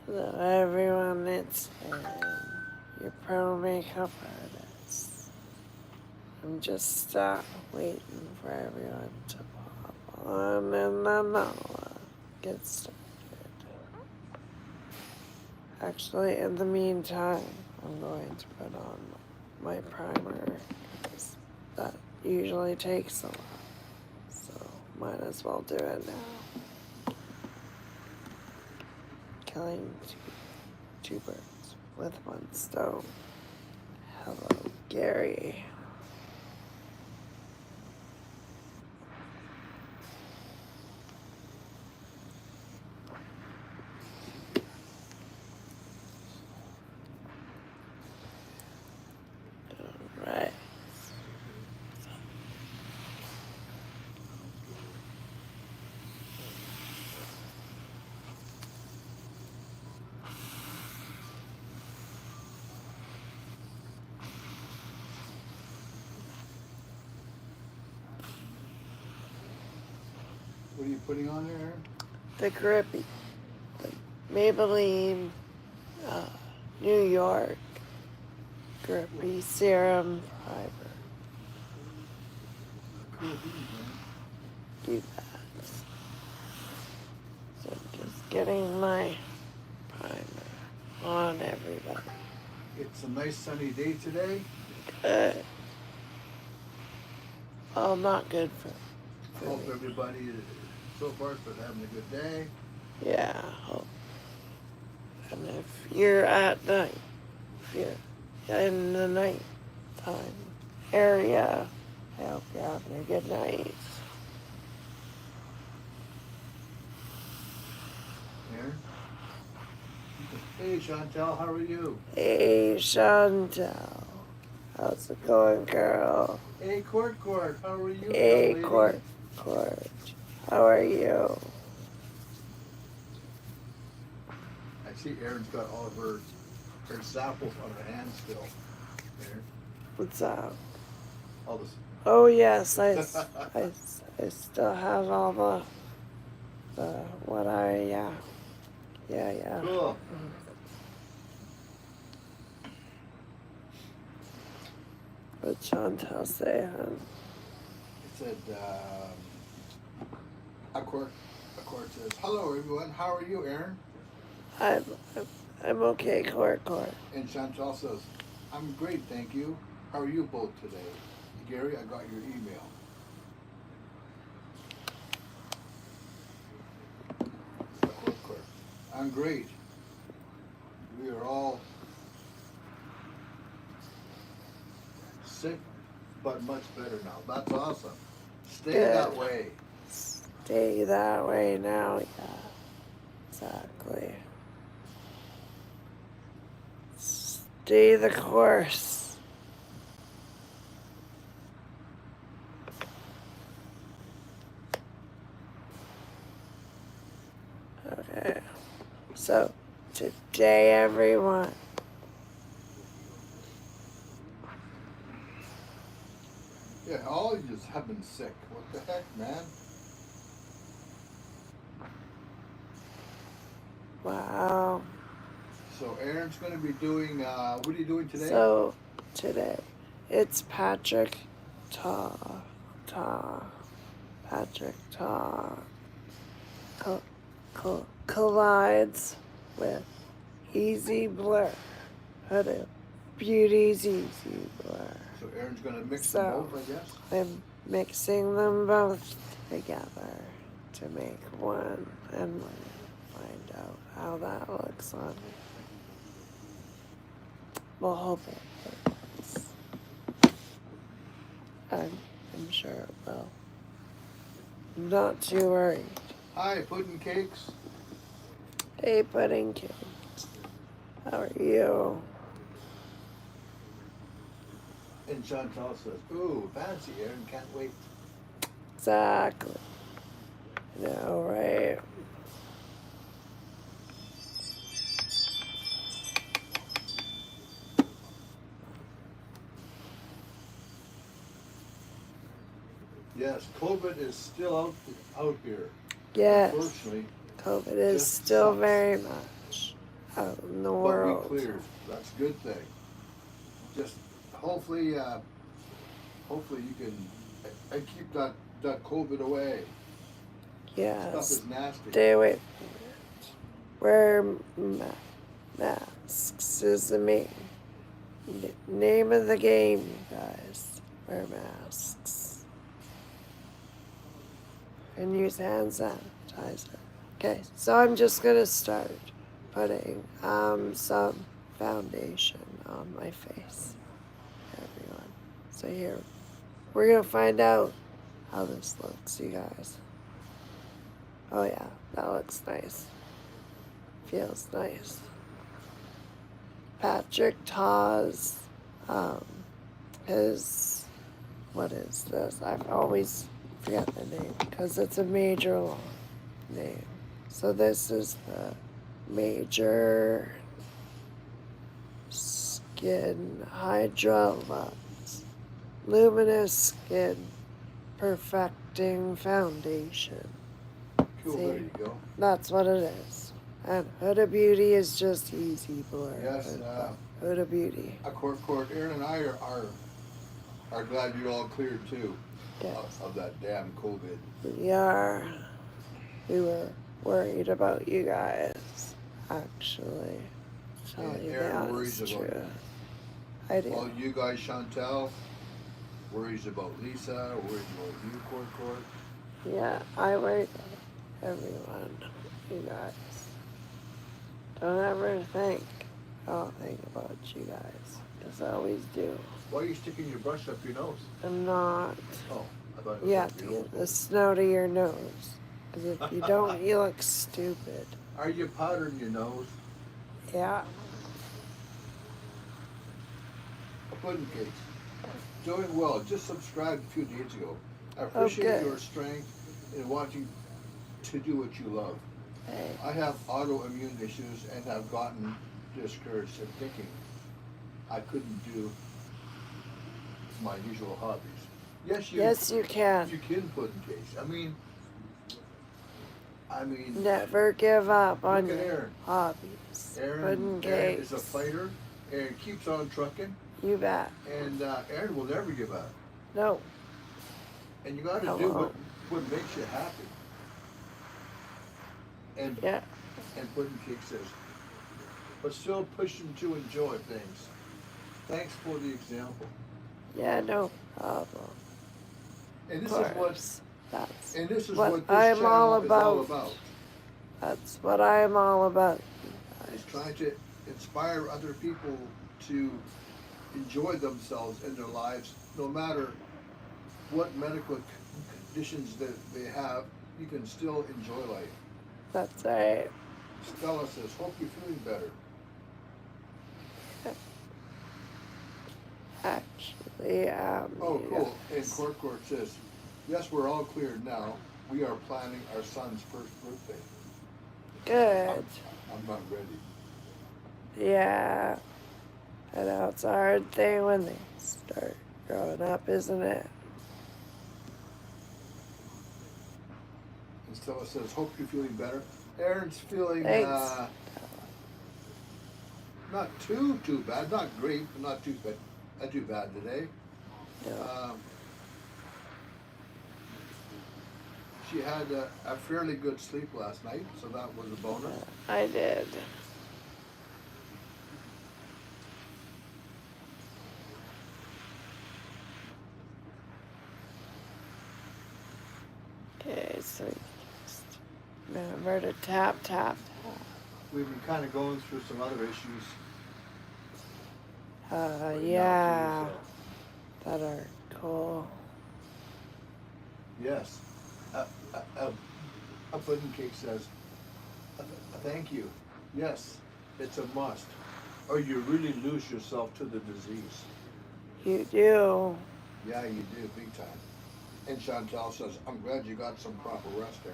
Hello everyone, it's your pro makeup artist. I'm just waiting for everyone to pop on and then I'll get started. Actually, in the meantime, I'm going to put on my primer because that usually takes a while. So, might as well do it now. Killing two birds with one stone. Hello, Gary. Alright. What are you putting on there, Aaron? The grippy. The Mabelline, New York Grippy Serum Primer. Cool beans, man. Do that. So I'm just getting my primer on everybody. It's a nice sunny day today. Good. Well, not good for Hope me. everybody so far has been having a good day. Yeah, hope. And if you're at night, if you're in the nighttime area, I hope you're having a good night. Aaron? Hey, Chantel, how are you? Hey, Chantel. How's it going, girl? Hey, Court, how are you, Hey, young lady? Court. How are you? I see Erin's got all of her samples on her hand still. Aaron, What's up? all this. Oh, yes, I still have all yeah. Cool. What Chantel say, hon? It said, Court says, hello, everyone. How are you, Aaron? I'm okay, Court. And Chantal says, I'm great, thank you. How are you both today? Gary, I got your email. Court. I'm great. We are all sick, but much better now. That's awesome. Stay Good. that way. Stay that way now, yeah. Exactly. Stay the course. Okay. So, today, everyone. Yeah, all you just have been sick. What the heck, man? Wow. So Aaron's going to be doing, what are you doing today? So, today, it's Patrick Ta collides with Easy Blur. Huda Beauty's Easy Blur. So Aaron's going to mix them both, I guess? I'm mixing them both together to make one and find out how that looks on me. We'll hope it works. I'm sure it will. I'm not too worried. Hi, Pudding Cakes. Hey, Pudding Cakes. How are you? And Chantal says, ooh, fancy, Aaron, can't wait. Exactly. I know, right? Yes, COVID is still out here. Yes. Unfortunately. COVID is still very much out in the But world. we cleared. That's a good thing. Just hopefully, hopefully you can and keep that COVID away. Stuff Yes. is nasty. Stay away from it. Wear masks is the name of the game, you guys. Wear masks. And use hand sanitizer. Okay, so I'm just gonna start putting some foundation on my face, everyone. So here, we're gonna find out how this looks, you guys. Oh yeah, that looks nice. Feels nice. Patrick Taw's, his, what is this? I always forget the name because it's a major long name. So this is the Major Skin Hydra Lux Luminous Skin Perfecting Foundation. Cool, See? there you go. That's what it is. And Huda Beauty is just easy blur. Yes, Huda Beauty. Aaron and I are glad you're all cleared too Yes. of that damn COVID. We were worried about you guys, actually. Tell And you the Aaron worries honest about truth. I do. Well, you guys, Chantel, worries about Lisa, worries about you, Court. Yeah, I worry about everyone, you guys. Don't ever think I'll think about you guys, because I always do. Why are you sticking your brush up your nose? I'm not. Oh, I thought it was You up have to your get nose. the snow to your nose. Because if you don't, you look stupid. Are you powdering your nose? Yeah. A pudding cake. Doing well. Just subscribed a few days ago. I appreciate good. your strength in wanting to do what you love. Hey. I have autoimmune issues and have gotten discouraged in thinking I couldn't do my usual hobbies. Yes, you can. You can pudding cakes. I mean, Never give up on look at your Aaron. hobbies. Pudding Aaron cakes. is a fighter. Aaron keeps on trucking, You bet. and Aaron will never give up. No. And you got to do what makes you happy. And Yeah. and pudding cake says, but still pushing to enjoy things. Thanks for the example. Yeah, no problem. And this Of is course. That's this what channel I'm all is all about. about. That's what I'm all about. Is trying to inspire other people to enjoy themselves in their lives, no matter what medical conditions that they have. You can still enjoy life. That's right. Stella says, "Hope you're feeling better." Actually, Oh, cool. yes. And Court says, "Yes, we're all cleared now. We are planning our son's first birthday." Good. I'm not ready. Yeah. I know it's a hard thing when they start growing up, isn't it? And Stella says, "Hope you're feeling better." Aaron's feeling Thanks. not too bad, not great, but not too bad today. No. She had a fairly good sleep last night, so that was a bonus. I did. Okay, so just remember to tap, tap, tap. We've been kind of going through some other issues. right Yeah. now, too, That are cool. Yes. A pudding cake says, "Thank you. Yes, it's a must. Or you really lose yourself to the disease." You do. Yeah, you do, big time. And Chantel says, "I'm glad you got some proper rest there."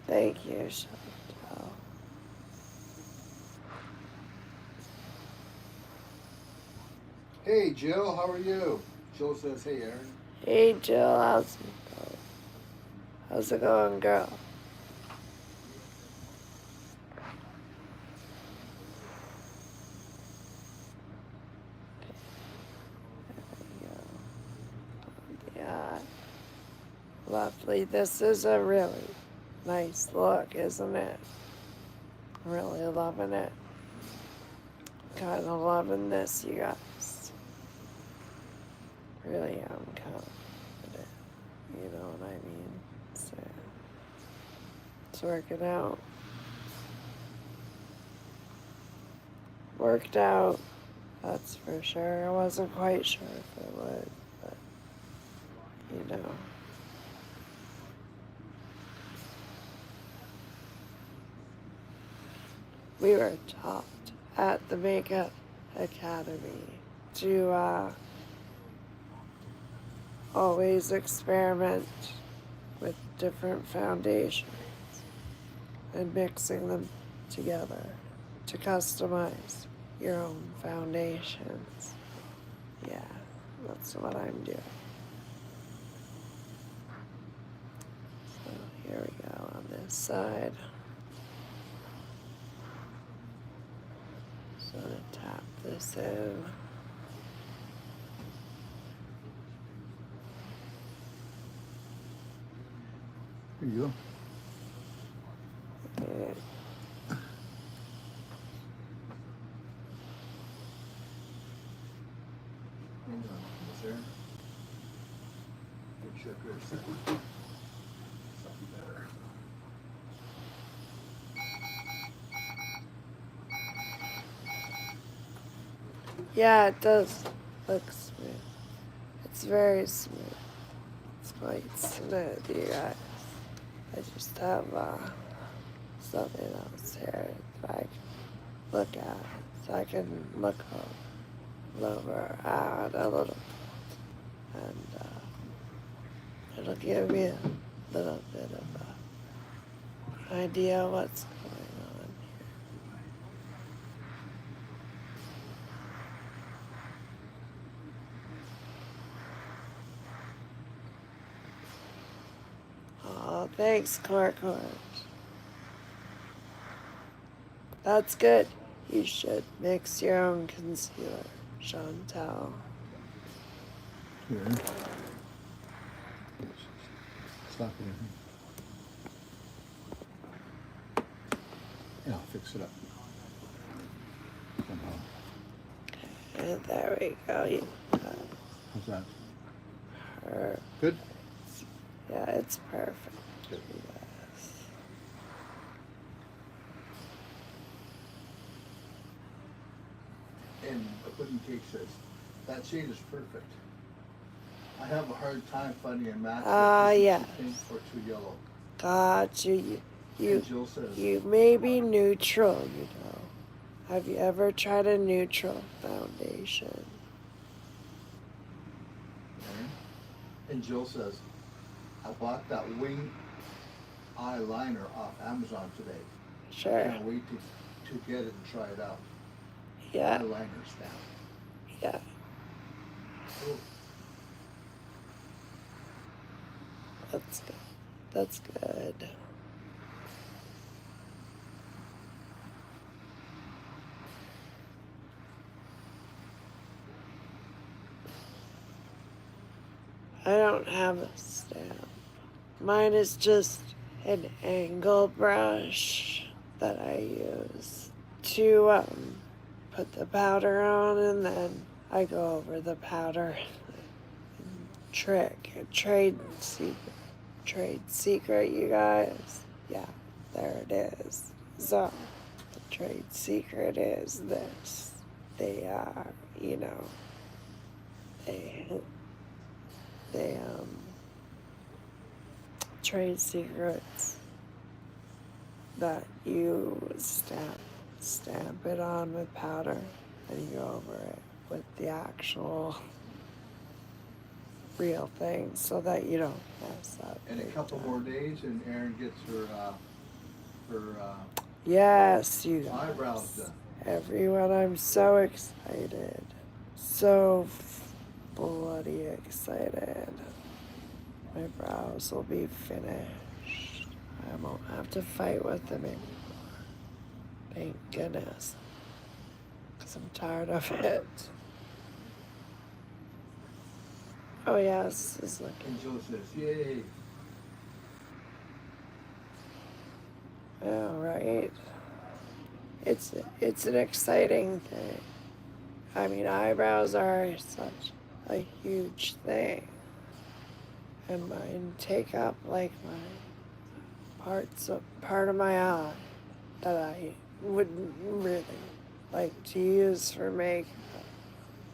Thank you, Chantal. Hey, Jill, how are you? Jill says, "Hey, Aaron." Hey, Jill, how's it going, girl? Lovely. This is a really nice look, isn't it? Really loving it. Kind of loving this, you guys. Really am confident. You know what I mean? So, it's working out. Worked out. That's for sure. I wasn't quite sure if it would, but you know. We were taught at the Makeup Academy to always experiment with different foundations and mixing them together to customize your own foundations. Yeah, that's what I'm doing. So here we go on this side. So I'm gonna tap this in. Here you go. Okay. Hang on, is there? Good check here a second. Something better. Yeah, it does look smooth. It's very smooth. It's quite smooth, you guys. I just have something else here that I can look at. So I can look over at a little bit. And it'll give me a little bit of an idea what's going on here. Oh, thanks, Corcourt. That's good. You should mix your own concealer, Chantal. Here. Stop it. Yeah, I'll fix it up. Somehow. And there we go. You got How's that? her. Good? Yeah, it's perfect. Good. Yes. And a pudding cake says, that shade is perfect. I have a hard time finding a match that isn't Yeah. too pink or too yellow. Got you. And Jill says, You may be neutral, you know. Have you ever tried a neutral foundation? okay. And Jill says, I bought that wing eyeliner off Amazon today. Sure. Can't wait to get it and try it out. Yeah. Eyeliner stamp. Yeah. Oh, That's good. That's good. I don't have a stamp. Mine is just an angle brush that I use to put the powder on, and then I go over the powder. Trade secret, you guys. Yeah, there it is. So, the trade secret is this. They are, you know, they trade secrets that you stamp it on with powder, and you go over it with the actual real thing so that you don't mess up. and a big couple time. more days and Erin gets her Yes, you guys. eyebrows done. Everyone, I'm so excited. So bloody excited. My brows will be finished. I won't have to fight with them anymore. Thank goodness. Because I'm tired of it. Oh, yes, this is looking. And Jill says, yay. All right. It's an exciting thing. I mean, eyebrows are such a huge thing, and mine take up like my part of my eye that I wouldn't really like to use for makeup.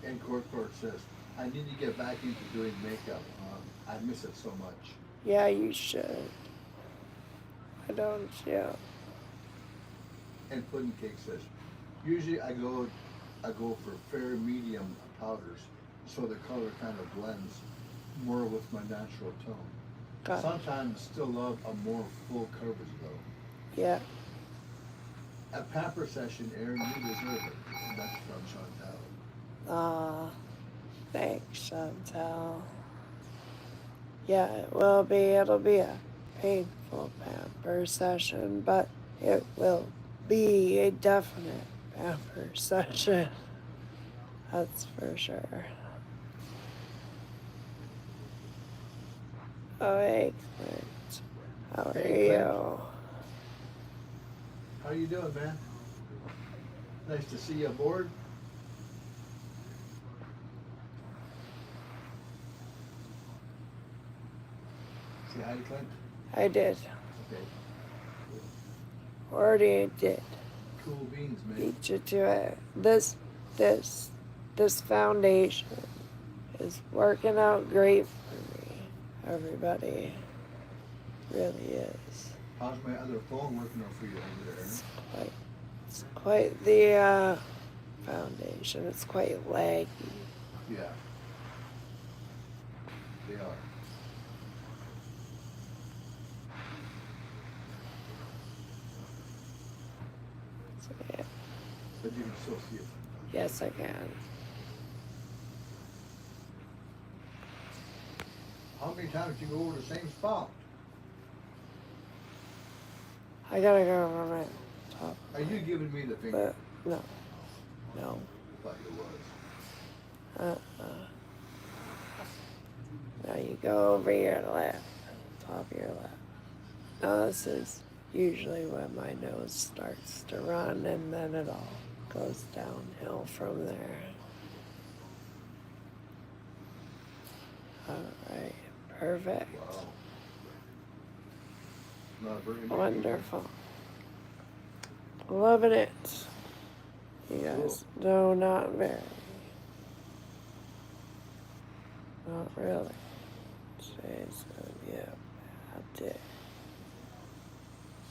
And Court says, I need to get back into doing makeup. I miss it so much. Yeah, you should. Why don't you? And Pudding Cake says, usually I go for fair medium powders, so the color kind of blends more with my natural tone. Got it. Sometimes still love a more full coverage though. Yeah. A pamper session, Aaron, you deserve it. And that's from Chantal. Ah, thanks, Chantal. Yeah, it'll be a painful pamper session, but it will be a definite pamper session. That's for sure. Oh, hey, Clint. How are Hey, Clint. you? How you doing, man? Nice to see you aboard. Say hi to Clint. I did. Okay. Already did. Cool beans, man. Beat you to it. This foundation is working out great for me. Everybody. Really is. How's my other phone working out for you over there? It's quite the foundation. It's quite laggy. Yeah. They are. So, yeah. But you can still see it. Yes, I can. How many times do you go over the same spot? I gotta go over my top. Are you giving me the finger? But no. No. I thought you was. Now you go over your left. Top of your left. Now this is usually when my nose starts to run, and then it all goes downhill from there. Alright, perfect. Wow. Not very much. Wonderful. Loving it. You guys, no, not very. Not really. Today's gonna be a bad day.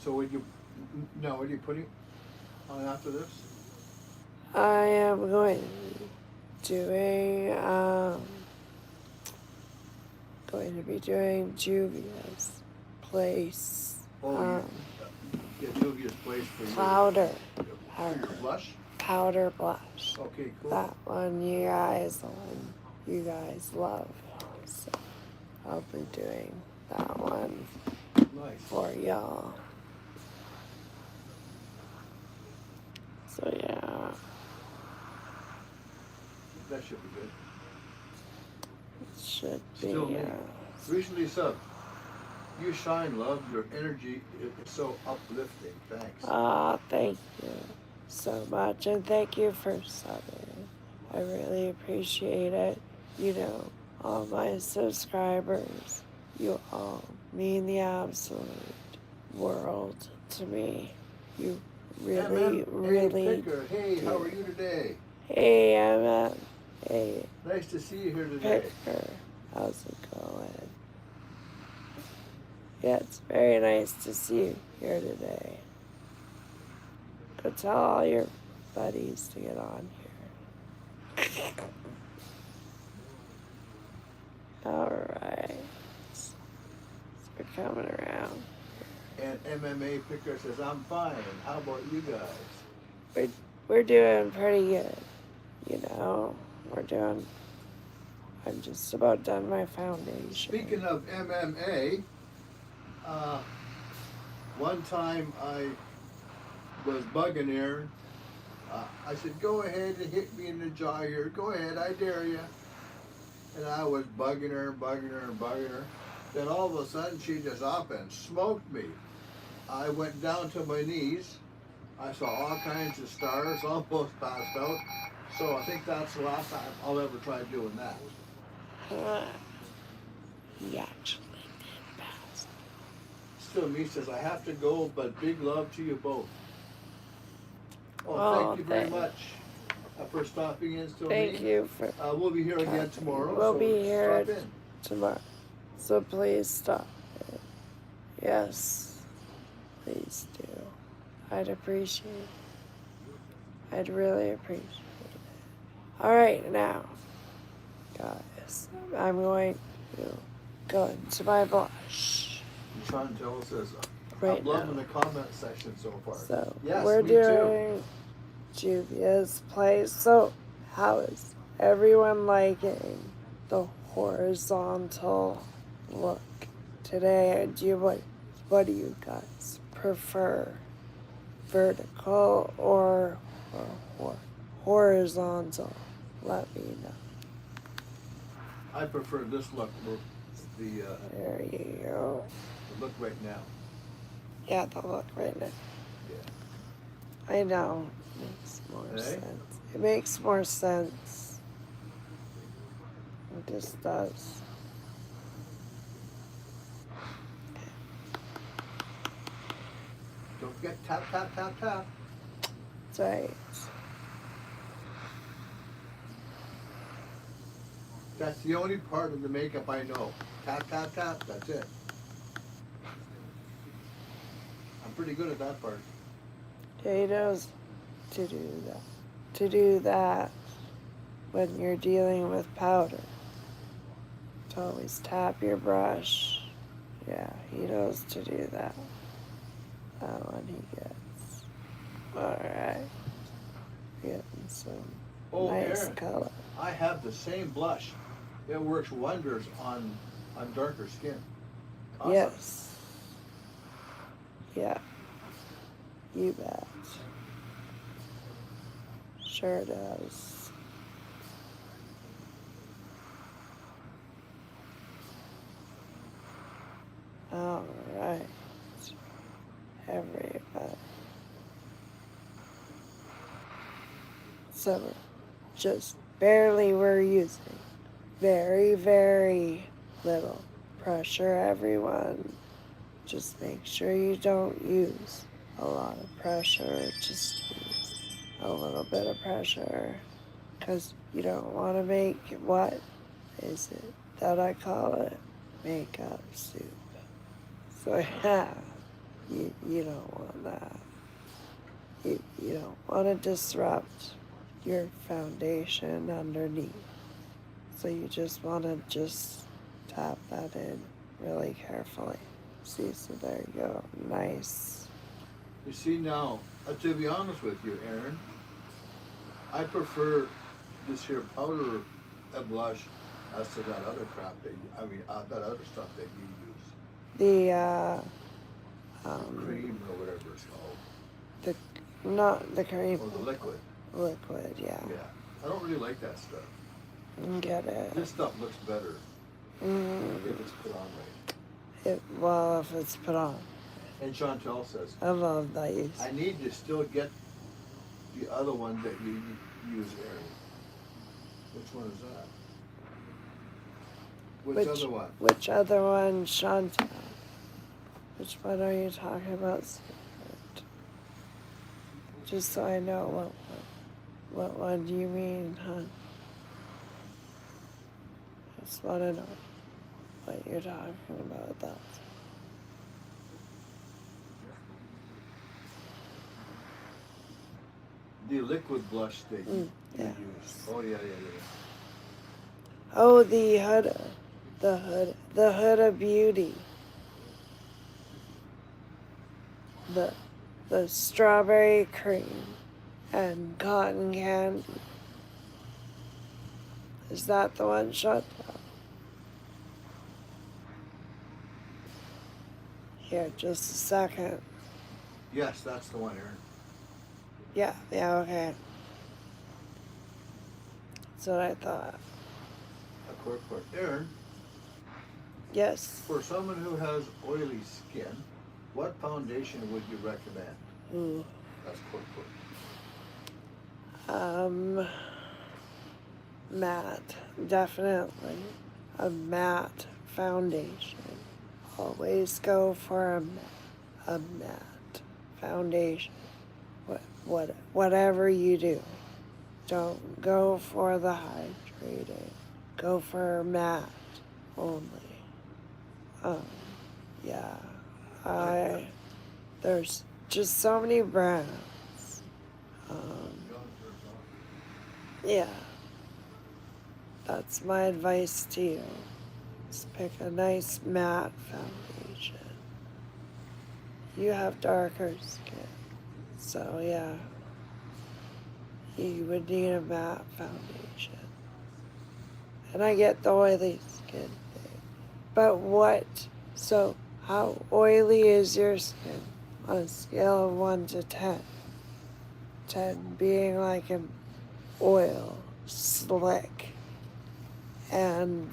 So what are you putting on after this? I am going to be doing Juvias Place. Get Juvias Place for Powder. your blush? Powder blush. Okay, cool. That one you guys love. So I'll be doing that one Nice. for y'all. So yeah. That should be good. It should be. Still me. Recently sub. You shine, love. Your energy is so uplifting. Thanks. Thank you so much, and thank you for subbing. I really appreciate it. You know, all my subscribers, you all mean the absolute world to me. You really, really. Picker. Hey, how are you today? Hey, Emma. Hey, Nice to see you here today. Picker. How's it going? Yeah, it's very nice to see you here today. Go tell all your buddies to get on here. Alright. So we're coming around. And MMA Picker says, I'm fine. How about you guys? We're doing pretty good. You know, I'm just about done my foundation. Speaking of MMA, one time I was bugging Aaron. I said, go ahead and hit me in the jaw here. Go ahead, I dare you. And I was bugging her. Then all of a sudden she just up and smoked me. I went down to my knees. I saw all kinds of stars, almost passed out. So I think that's the last time I'll ever try doing that. He actually did pass. Still, me says, I have to go, but big love to you both. Oh, Oh, thank you very much for stopping in, still. Thank you for. We'll be here again tomorrow. We'll so be here stop in. tomorrow. So please stop it. Yes, please do. I'd appreciate it. I'd really appreciate it. All right, now, guys, I'm going to go into my blush. Chantel says, Right I'm loving now. the comment section so far. So Yes, we're me doing Juvias Place. So how is everyone liking the horizontal look today? What do you guys prefer? Vertical or horizontal? Let me know. I prefer this look, the There you go. look right now. Yeah, the look right now. Yeah. I know. Makes more Hey? sense. It makes more sense. It just does. Don't forget tap, tap, tap, tap. That's right. That's the only part of the makeup I know. Tap, tap, tap. That's it. I'm pretty good at that part. He knows to do that. To do that when you're dealing with powder. To always tap your brush. Yeah, he knows to do that. That one he gets. Alright. Getting some nice Aaron, color. I have the same blush. It works wonders on darker skin. Awesome. Yes. Yeah. You bet. Sure does. All right. Everybody. So just barely we're using very, very little pressure, everyone. Just make sure you don't use a lot of pressure. Just use a little bit of pressure because you don't want to make, what is it that I call it? Makeup soup. So yeah, you don't want that. You don't want to disrupt your foundation underneath. So you just want to just tap that in really carefully. See, so there you go. Nice. You see now, to be honest with you, Aaron, I prefer this here powder blush as to that other crap that other stuff that you use. The Cream or whatever it's called. not the cream. Or the liquid. Liquid, yeah. Yeah. I don't really like that stuff. Get it. This stuff looks better if it's put on right. Well, if it's put on. And Chantel says, I love that use. I need to still get the other one that you use, Aaron. Which one is that? Which other one? Which other one, Chantel? Which one are you talking about? Just so I know what one do you mean, hon? Just want to know what you're talking about. That. The liquid blush that you yes. use. Oh, yeah. Oh, the Huda Beauty. The strawberry cream and cotton candy. Is that the one? Shut up. Here, just a second. Yes, that's the one, Aaron. Yeah, okay. That's what I thought. A quick. Aaron, Yes. for someone who has oily skin, What foundation would you recommend? Ooh. That's quick. Matte. Definitely a matte foundation. Always go for a matte foundation. Whatever you do. Don't go for the hydrated. Go for matte only. Yeah. There's just so many brands. Yeah. That's my advice to you. Just pick a nice matte foundation. You have darker skin. So yeah. You would need a matte foundation. And I get the oily skin thing. But so how oily is your skin? On a scale of 1 to 10. 10 being like an oil, slick. And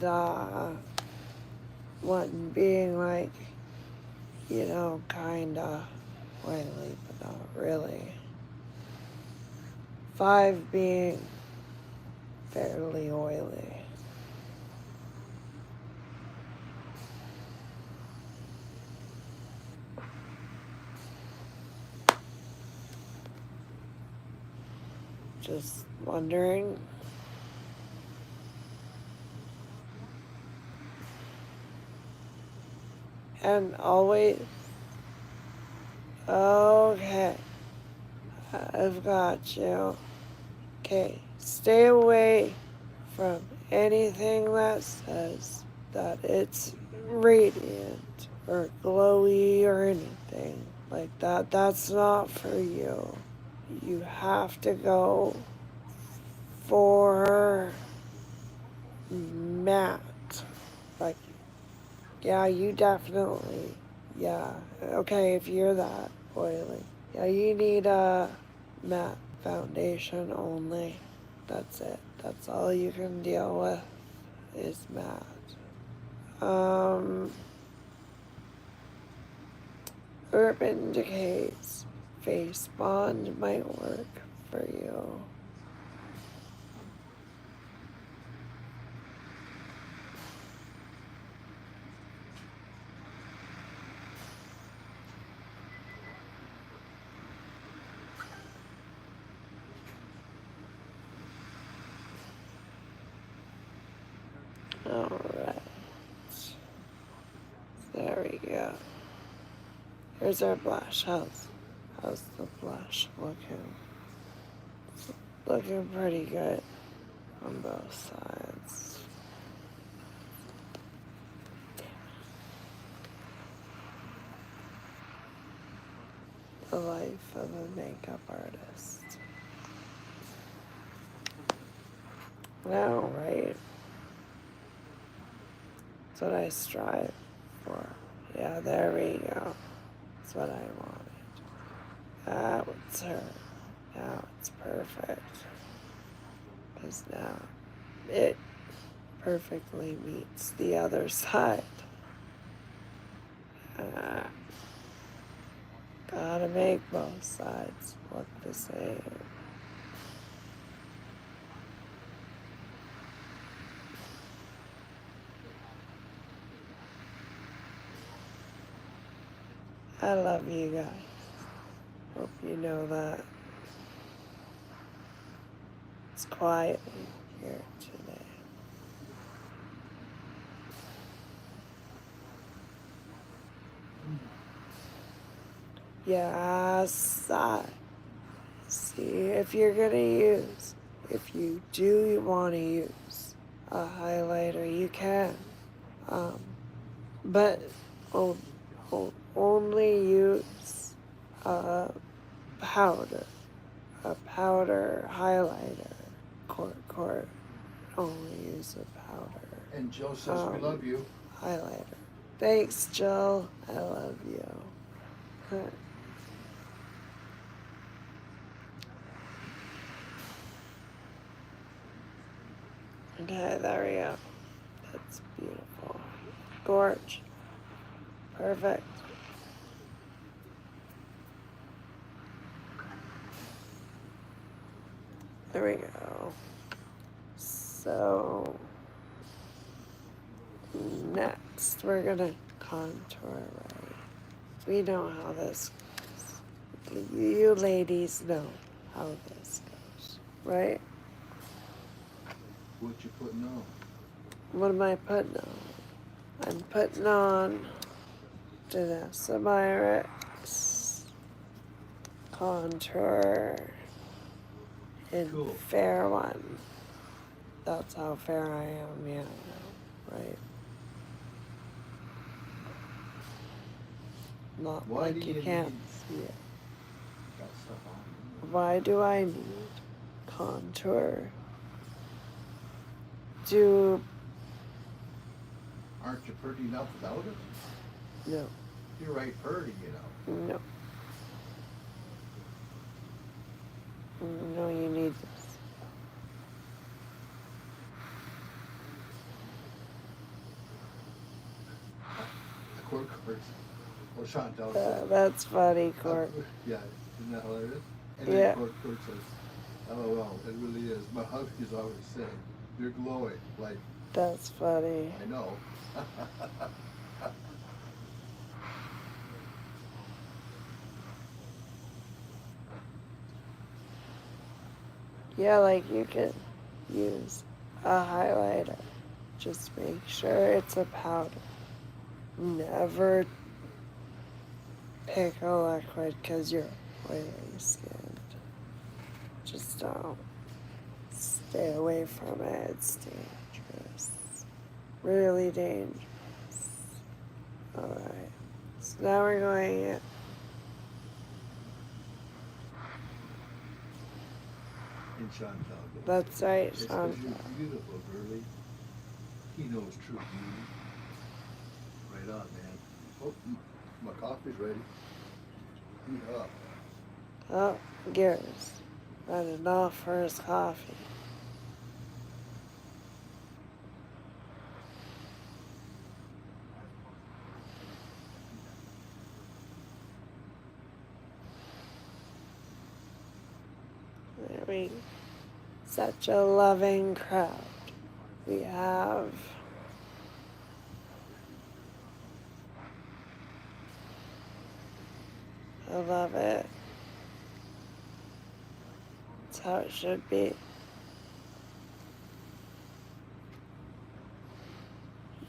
1 being like, kinda oily, but not really. 5 being fairly oily. Just wondering. And always, okay, I've got you. Okay, stay away from anything that says that it's radiant or glowy or anything like that. That's not for you. You have to go for matte. Like, yeah, you definitely, yeah. Okay, if you're that oily. Yeah, you need a matte foundation only. That's it. That's all you can deal with is matte. Urban Decay's Face Bond might work for you. Alright. There we go. Here's our blush. How's the blush looking? It's looking pretty good on both sides. The life of a makeup artist. All right. That's what I strive for. Yeah, there we go. That's what I wanted. That was her. Now it's perfect. Because now it perfectly meets the other side. Gotta make both sides look the same. I love you guys. Hope you know that. It's quiet here today. Yes, see if you're gonna use, if you do want to use a highlighter, you can. But only use a powder highlighter. Court, only use a powder. And Jill says we love you. Highlighter. Thanks, Jill. I love you. Okay, there we go. That's beautiful. Gorge. Perfect. There we go. So next we're gonna contour, right? We know how this goes. You ladies know how this goes, right? What you putting on? What am I putting on? I'm putting on Danessa Myricks contour in Cool. fair one. That's how fair I am, yeah, I know, right? Not Why like do you you can't need- see it. Got stuff on. Why do I need contour? Do Aren't you pretty enough without it? no, You're right pretty, you know. no, no. You need this. The court cards. Well, Chantal said. That's funny, Court. Yeah, isn't that hilarious? And Yeah. then court says, LOL, it really is. My husband's always saying, you're glowing. Like, That's funny. I know. Yeah, like you could use a highlighter. Just make sure it's a powder. Never pick a liquid because you're oily skinned. Just don't. Stay away from it. It's dangerous. Really dangerous. Alright. So now we're going in. And Chantal goes, That's right, it's 'cause Chantal. you're beautiful, girlie. He knows true beauty. Right on, man. Oh, my coffee's ready. Heat up. Oh, Gears. Running off for his coffee. There we go. Such a loving crowd. We have I love it. That's how it should be.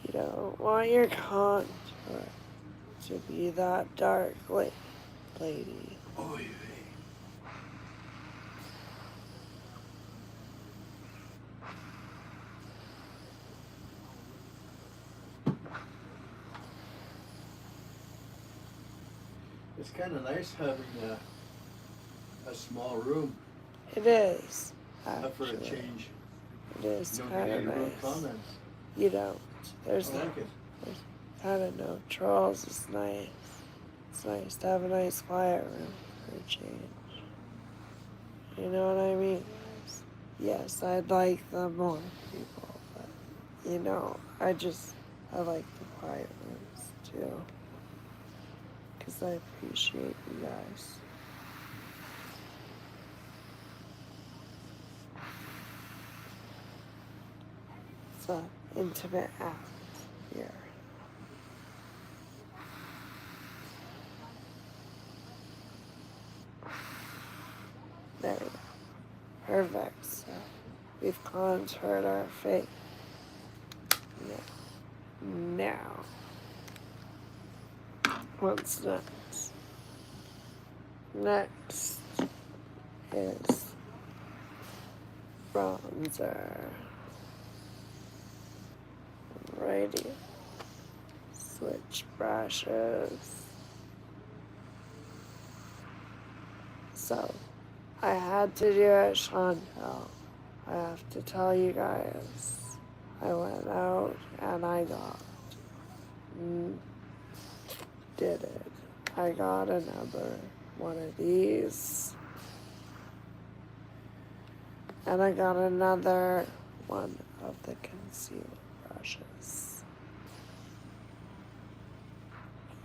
You don't want your contour to be that dark lady. Oh, yeah. It's kind of nice having a small room It is, for a actually. change. It is You don't kind get of any rude nice. comments. You don't. There's I like it. kind of no trolls. It's nice. It's nice to have a nice quiet room for a change. You know what I mean, guys? Yes, I'd like the more people, but you know, I like the quiet rooms too. Because I appreciate you guys. It's an intimate act here. There we go. Perfect. So we've contoured our face. Now, what's next? Next is bronzer. Righty. Switch brushes. So, I had to do it, Chantal. I have to tell you guys. I went out and I did it. I got another one of these. And I got another one of the concealer brushes.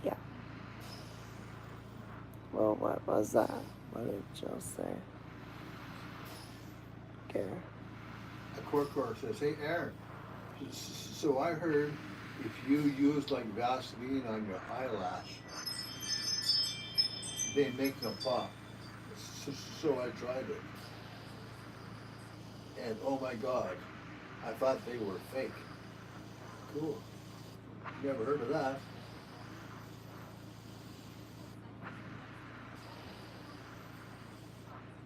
Yeah. Well, what was that? What did Jill say? Yeah. A Corcor says, hey, Aaron, so I heard if you use like Vaseline on your eyelash, they make them pop. So I tried it. And oh my God, I thought they were fake. Cool. Never heard of that.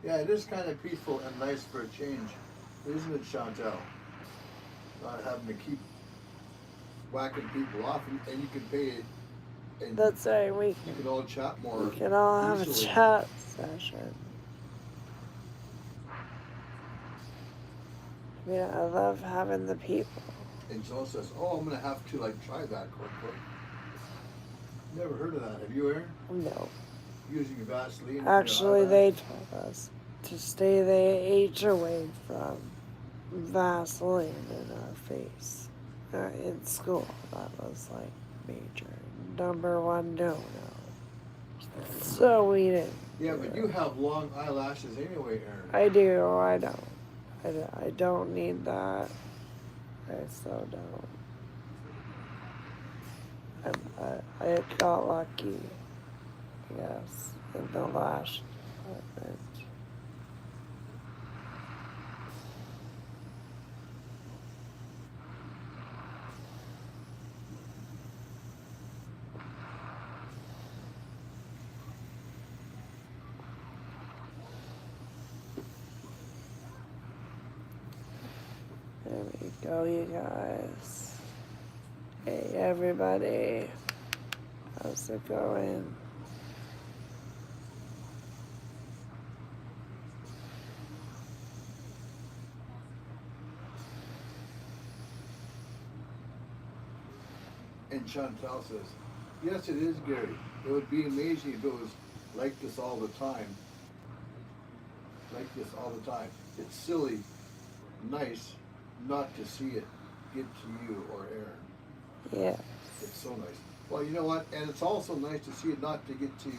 Yeah, it is kind of peaceful and nice for a change, isn't it, Chantel? Not having to keep whacking people off, and you can pay it, and That's right. you can all chat more We can all have a easily. chat session. Yeah, I love having the people. And Joe says, "Oh, I'm gonna have to like try that quick." Never heard of that. Have you, Aaron? No. Using Vaseline. Actually, they told us to stay the age away from Vaseline in our face. In school, that was like major #1 no. So we didn't. Yeah, but you have long eyelashes anyway, Aaron. I do. I don't. I don't need that. I so don't. I got lucky, I guess, in the Lash department. There we go, you guys. Hey, everybody. How's it going? And Chantal says, "Yes, it is, Gary. It would be amazing if it was like this all the time. Like this all the time. It's silly, nice, not to see it get to you or Aaron. Yeah. It's so nice. Well, you know what? And it's also nice to see it not to get to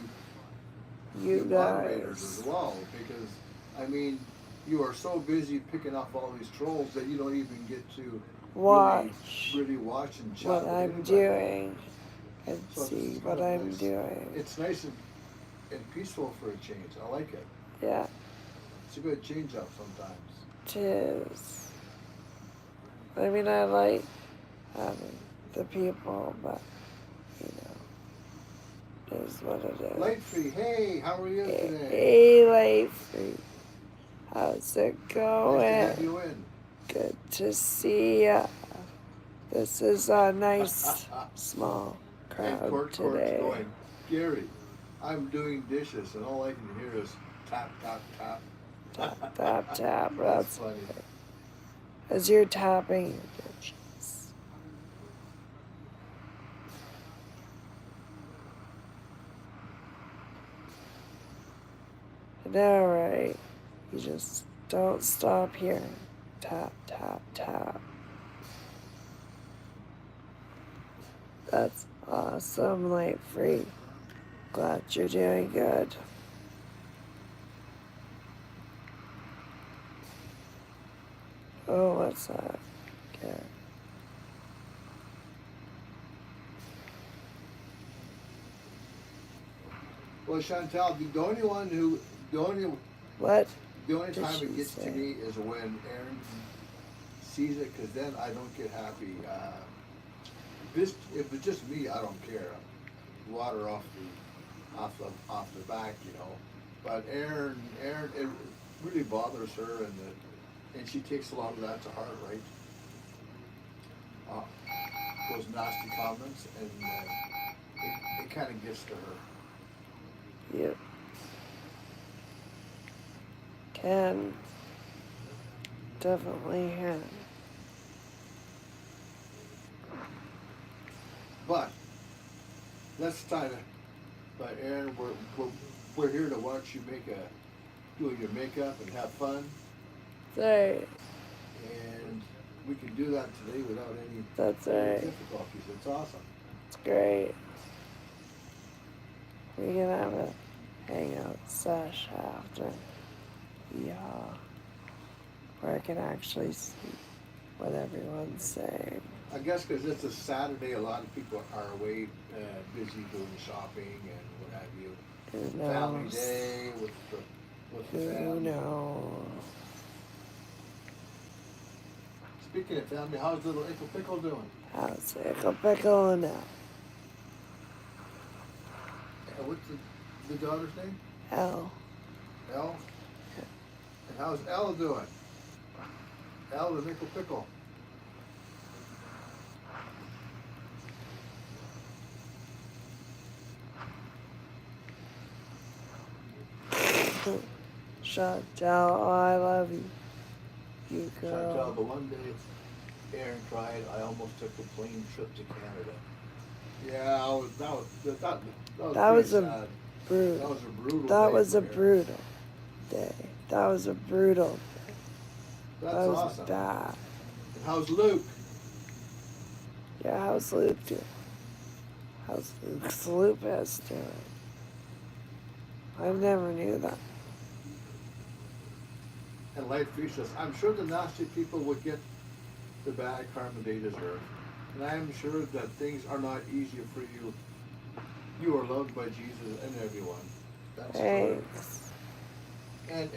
You the moderators guys. as well, because I mean, you are so busy picking off all these trolls that you don't even get to really watch and chat what with I'm anybody. doing and So see it's what kind of I'm nice. doing. It's nice and peaceful for a change. I like it. Yeah, It's a good change up sometimes. it is. I mean, I like having the people, but, you know, it is what it is. Lightfree, hey, how are you today? Hey, Lightfree. How's it Nice going? to have you in. Good to see ya. This is a nice, small And crowd Court's today. going, Gary, I'm doing dishes, and all I can hear is tap, tap, tap. Tap, tap, tap. That's funny. As you're tapping your dishes. All right. You just don't stop hearing. Tap, tap, tap. That's awesome, Lightfree. Glad you're doing good. Oh, what's that? Okay. Well, Chantal, What? the only did time she it gets say? to me is when Aaron sees it, because then I don't get happy. If it's just me, I don't care. Water off the back, you know. But Aaron, it really bothers her, and she takes a lot of that to heart, right? Those nasty comments, and it kind of gets to her. Yep. Can. Definitely can. But let's try to. But Aaron, we're here to watch you doing your makeup and have fun, Right. and we can do that today without any That's right. difficulties. It's awesome. It's great. We're gonna have a hangout sesh after. Yeah. where I can actually see what everyone's saying. I guess because it's a Saturday, a lot of people are away, busy doing shopping and what have you. Who Family knows? day with the Who family. knows? Speaking of family, how's little Ickle Pickle doing? How's Ickle Pickle now? What's the daughter's name? Elle. Elle? And how's Elle doing? Elle and Ickle Pickle. Chantel, I love you. You girl. Chantel, the one day Aaron cried, I almost took a plane trip to Canada. Yeah, that was a sad. brutal. That was a brutal That day was for a Aaron. brutal day. That was a brutal day. That's That was awesome. bad. And how's Luke? Yeah, how's Luke doing? How's Luke's lupus doing? I never knew that. And Life Vicious. I'm sure the nasty people would get the bad karma they deserve. And I am sure that things are not easy for you. You are loved by Jesus and everyone. That's true. Thanks. And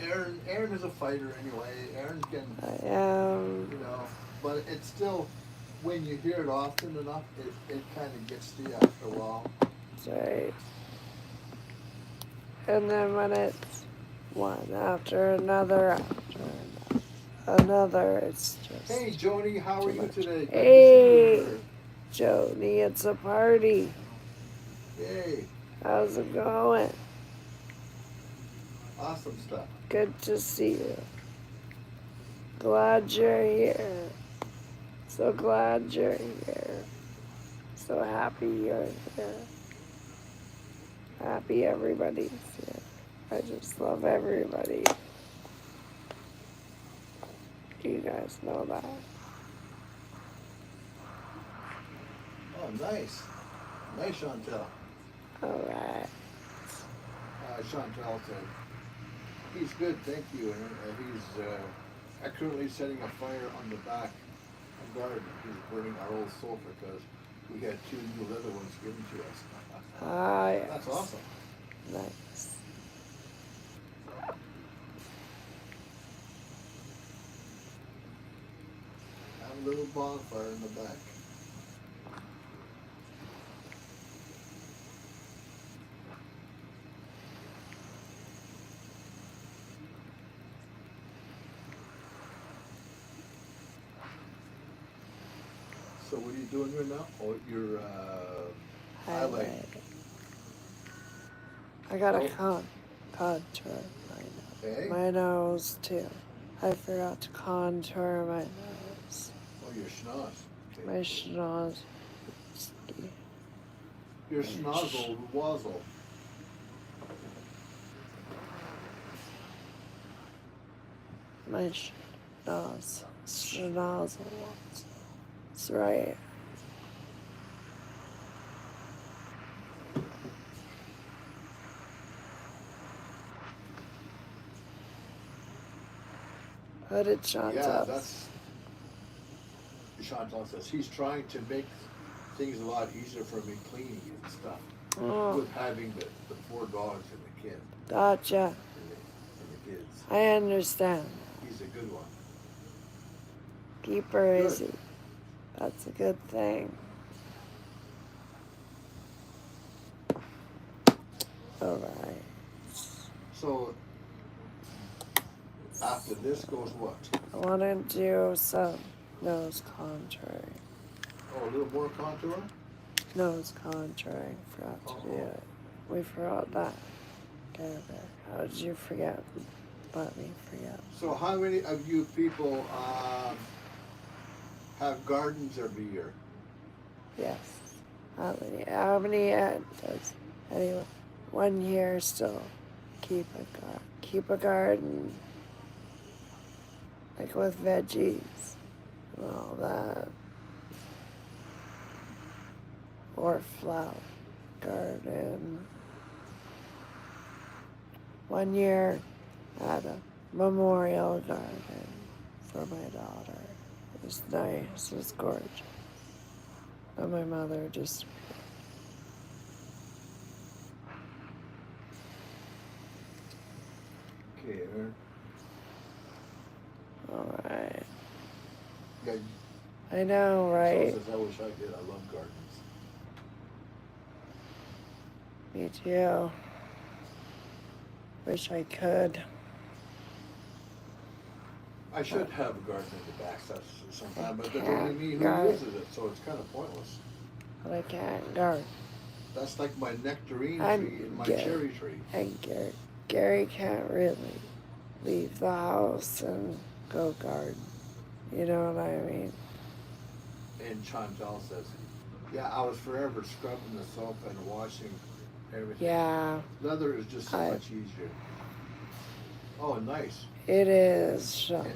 Aaron is a fighter anyway. Aaron can, I am. you know, but it's still, when you hear it often enough, it kind of gets to you after a while. Right. And then when it's one after another, it's just. Hey, Joni, how are too you much. today? Good Hey, to see you. Joni, it's a party. Yay. How's it going? Awesome stuff. Good to see you. Glad you're here. So glad you're here. So happy you're here. Happy everybody's here. I just love everybody. You guys know that. Oh, nice. Nice, Chantel. Alright. Chantel said, he's good, thank you. And he's currently setting a fire on the back garden. He's burning our old sofa because we had 2 new leather ones given to us. Ah, yes. That's awesome. Nice. Have a little bonfire in the back. So what are you doing here now? Oh, you're highlighting. I got a contour my nose. Okay. My nose too. I forgot to contour my nose. Oh, your schnoz. Okay. My schnoz. Your schnozzle wazzle. My schnoz. Schnozzle. That's right. What did Chantal Yeah, that's Chantal says. He's trying to make things a lot easier for me cleaning and stuff. Oh, With having the 4 dogs and the kid gotcha. and the kids. I understand. He's a good one. Keep her Good. easy. That's a good thing. Alright. So after this goes what? I want to do some nose contouring. Oh, a little more contour? Nose contouring. Forgot to do it. We forgot that. Okay, how did you forget? Let me forget. So how many of you people have gardens every year? Yes. How many does anyone 1 year still keep a garden, like with veggies and all that, or flower garden? 1 year at a memorial garden, for my daughter. It was nice. It was gorgeous. And my mother just... Okay, Aaron. Alright. Yeah, I know, right? says, I wish I did. I love gardens. Me too. Wish I could. I should have a garden in the back sometime, but there's can't only me who garden. uses it, so it's kind of pointless. But I can't garden. That's like my nectarine I'm tree and my Gary. cherry tree. And Gary can't really leave the house and go garden. You know what I mean? And Chantal says, yeah, I was forever scrubbing the soap and washing everything. Yeah. Leather is just so much easier. Oh, nice. It is, Chantal.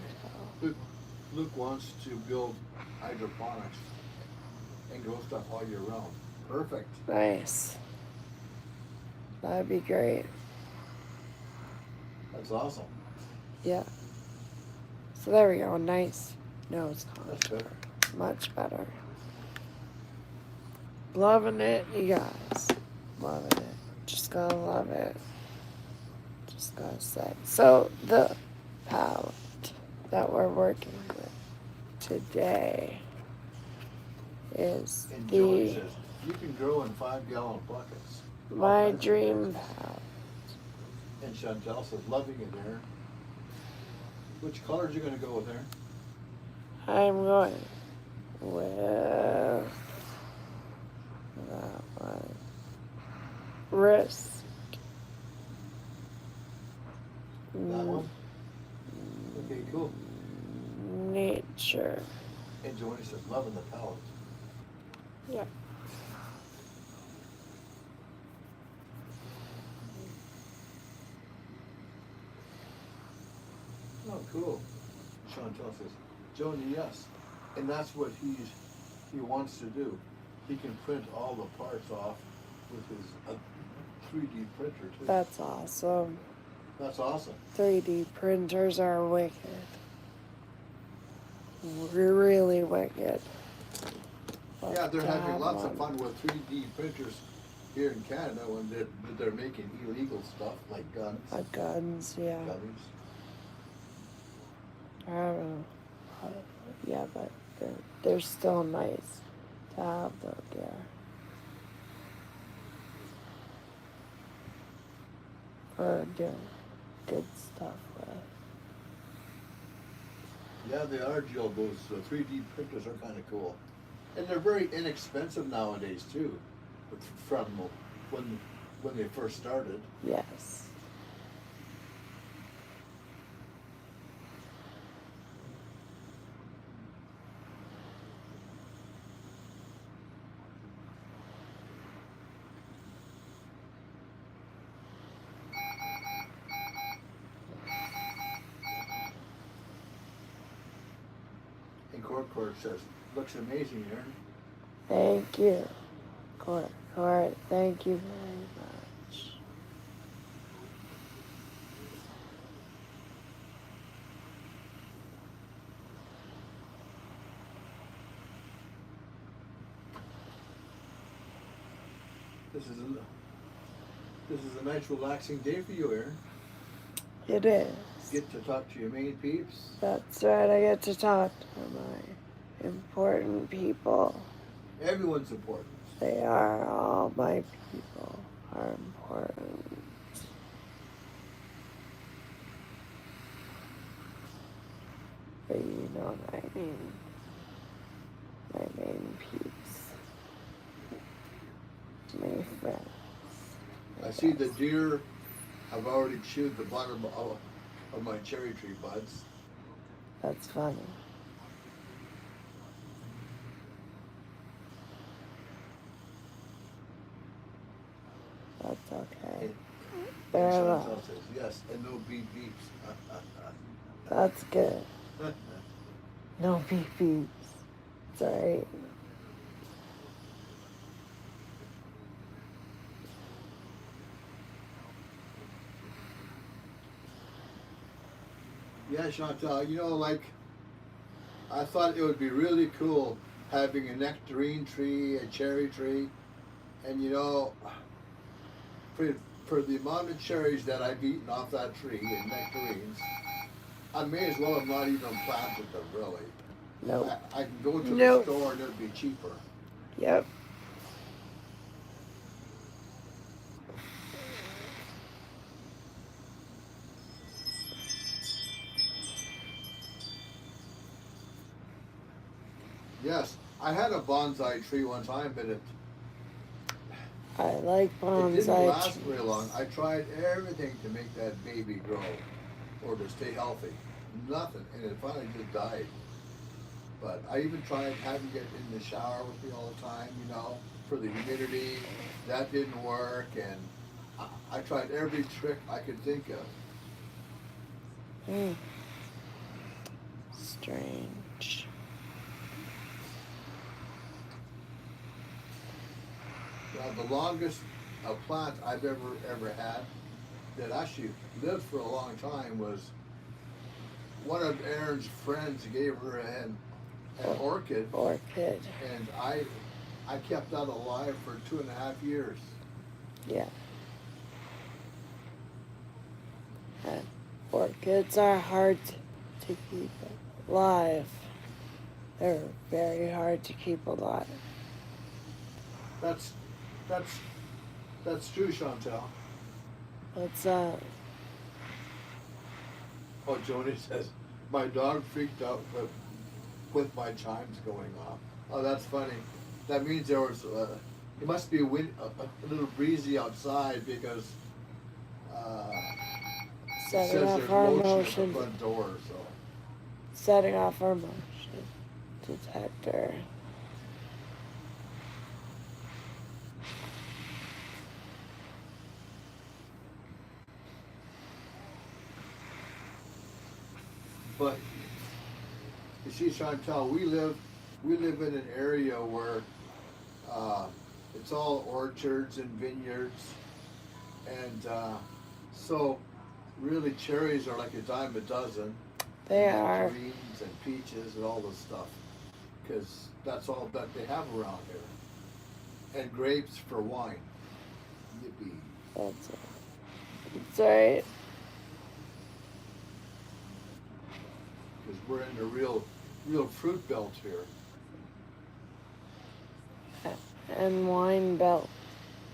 Luke wants to build hydroponics and grow stuff all year round. Perfect. Nice. That'd be great. That's awesome. Yeah. So there we go. Nice nose That's contour. better. Much better. Loving it, you guys. Loving it. Just gotta love it. Just gotta say. So the palette that we're working with today is And Joey the says, you can grow in 5-gallon buckets. My Dream palette. And Chantal says, loving it, Aaron. Which colors are you going to go with, Aaron? I'm going with that one. Risk. That one? Okay, cool. Nature. And Joey says, loving the palette. Yeah. Oh, cool. Chantal says, Joni, yes. And that's what he wants to do. He can print all the parts off with his 3D printer, too. That's awesome. That's awesome. 3D printers are wicked. Really wicked. Yeah, they're To having have lots of one. fun with 3D printers here in Canada when they're making illegal stuff like guns. Like guns, yeah. Gummies. I don't know. Yeah, but they're still nice to have though, yeah. Or doing good stuff with. Yeah, they are, Jill. Those 3D printers are kind of cool. And they're very inexpensive nowadays, too, from when they first started. Yes. And Court says, looks amazing, Aaron. Thank you. Court, thank you very much. This is a nice relaxing day for you, Aaron. It is. Get to talk to your main peeps. That's right, I get to talk to my important people. Everyone's important. They are, all my people are important. But you know what I mean. My main peeps. My friends. I see the deer have already chewed the bottom of my cherry tree buds. That's funny. That's okay. And Fair Chantal enough. says, yes, and no beep beeps. That's good. No beep beeps. It's alright. Yeah, Chantal, you know, like I thought it would be really cool having a nectarine tree, a cherry tree, and for the amount of cherries that I've eaten off that tree and nectarines, I may as well have not even planted them, really. Nope. I can go to the Nope. store and it'll be cheaper. Yep. Yes, I had a bonsai tree one time, but I like it bonsai didn't last trees. very long. I tried everything to make that baby grow or to stay healthy. Nothing, and it finally just died. But I even tried having it in the shower with me all the time, for the humidity. That didn't work, and I tried every trick I could think of. Strange. Now, the longest plant I've ever had that actually lived for a long time was one of Erin's friends gave her an orchid. Orchid. And I kept that alive for 2.5 years. Yeah. And orchids are hard to keep alive. They're very hard to keep alive. That's true, Chantel. What's up? Oh, Joni says my dog freaked out with my chimes going off. Oh, that's funny. That means there was it must be a little breezy outside because it Setting says off there's our motion at the motion. front door. So Setting off our motion detector. but you see, Chantel, we live in an area where it's all orchards and vineyards, and so really cherries are like a dime a dozen. They and are. Nectarines and peaches and all this stuff, because that's all that they have around here. And grapes for wine. Yippee. That's right. Because we're in the real fruit belt here. And wine belt.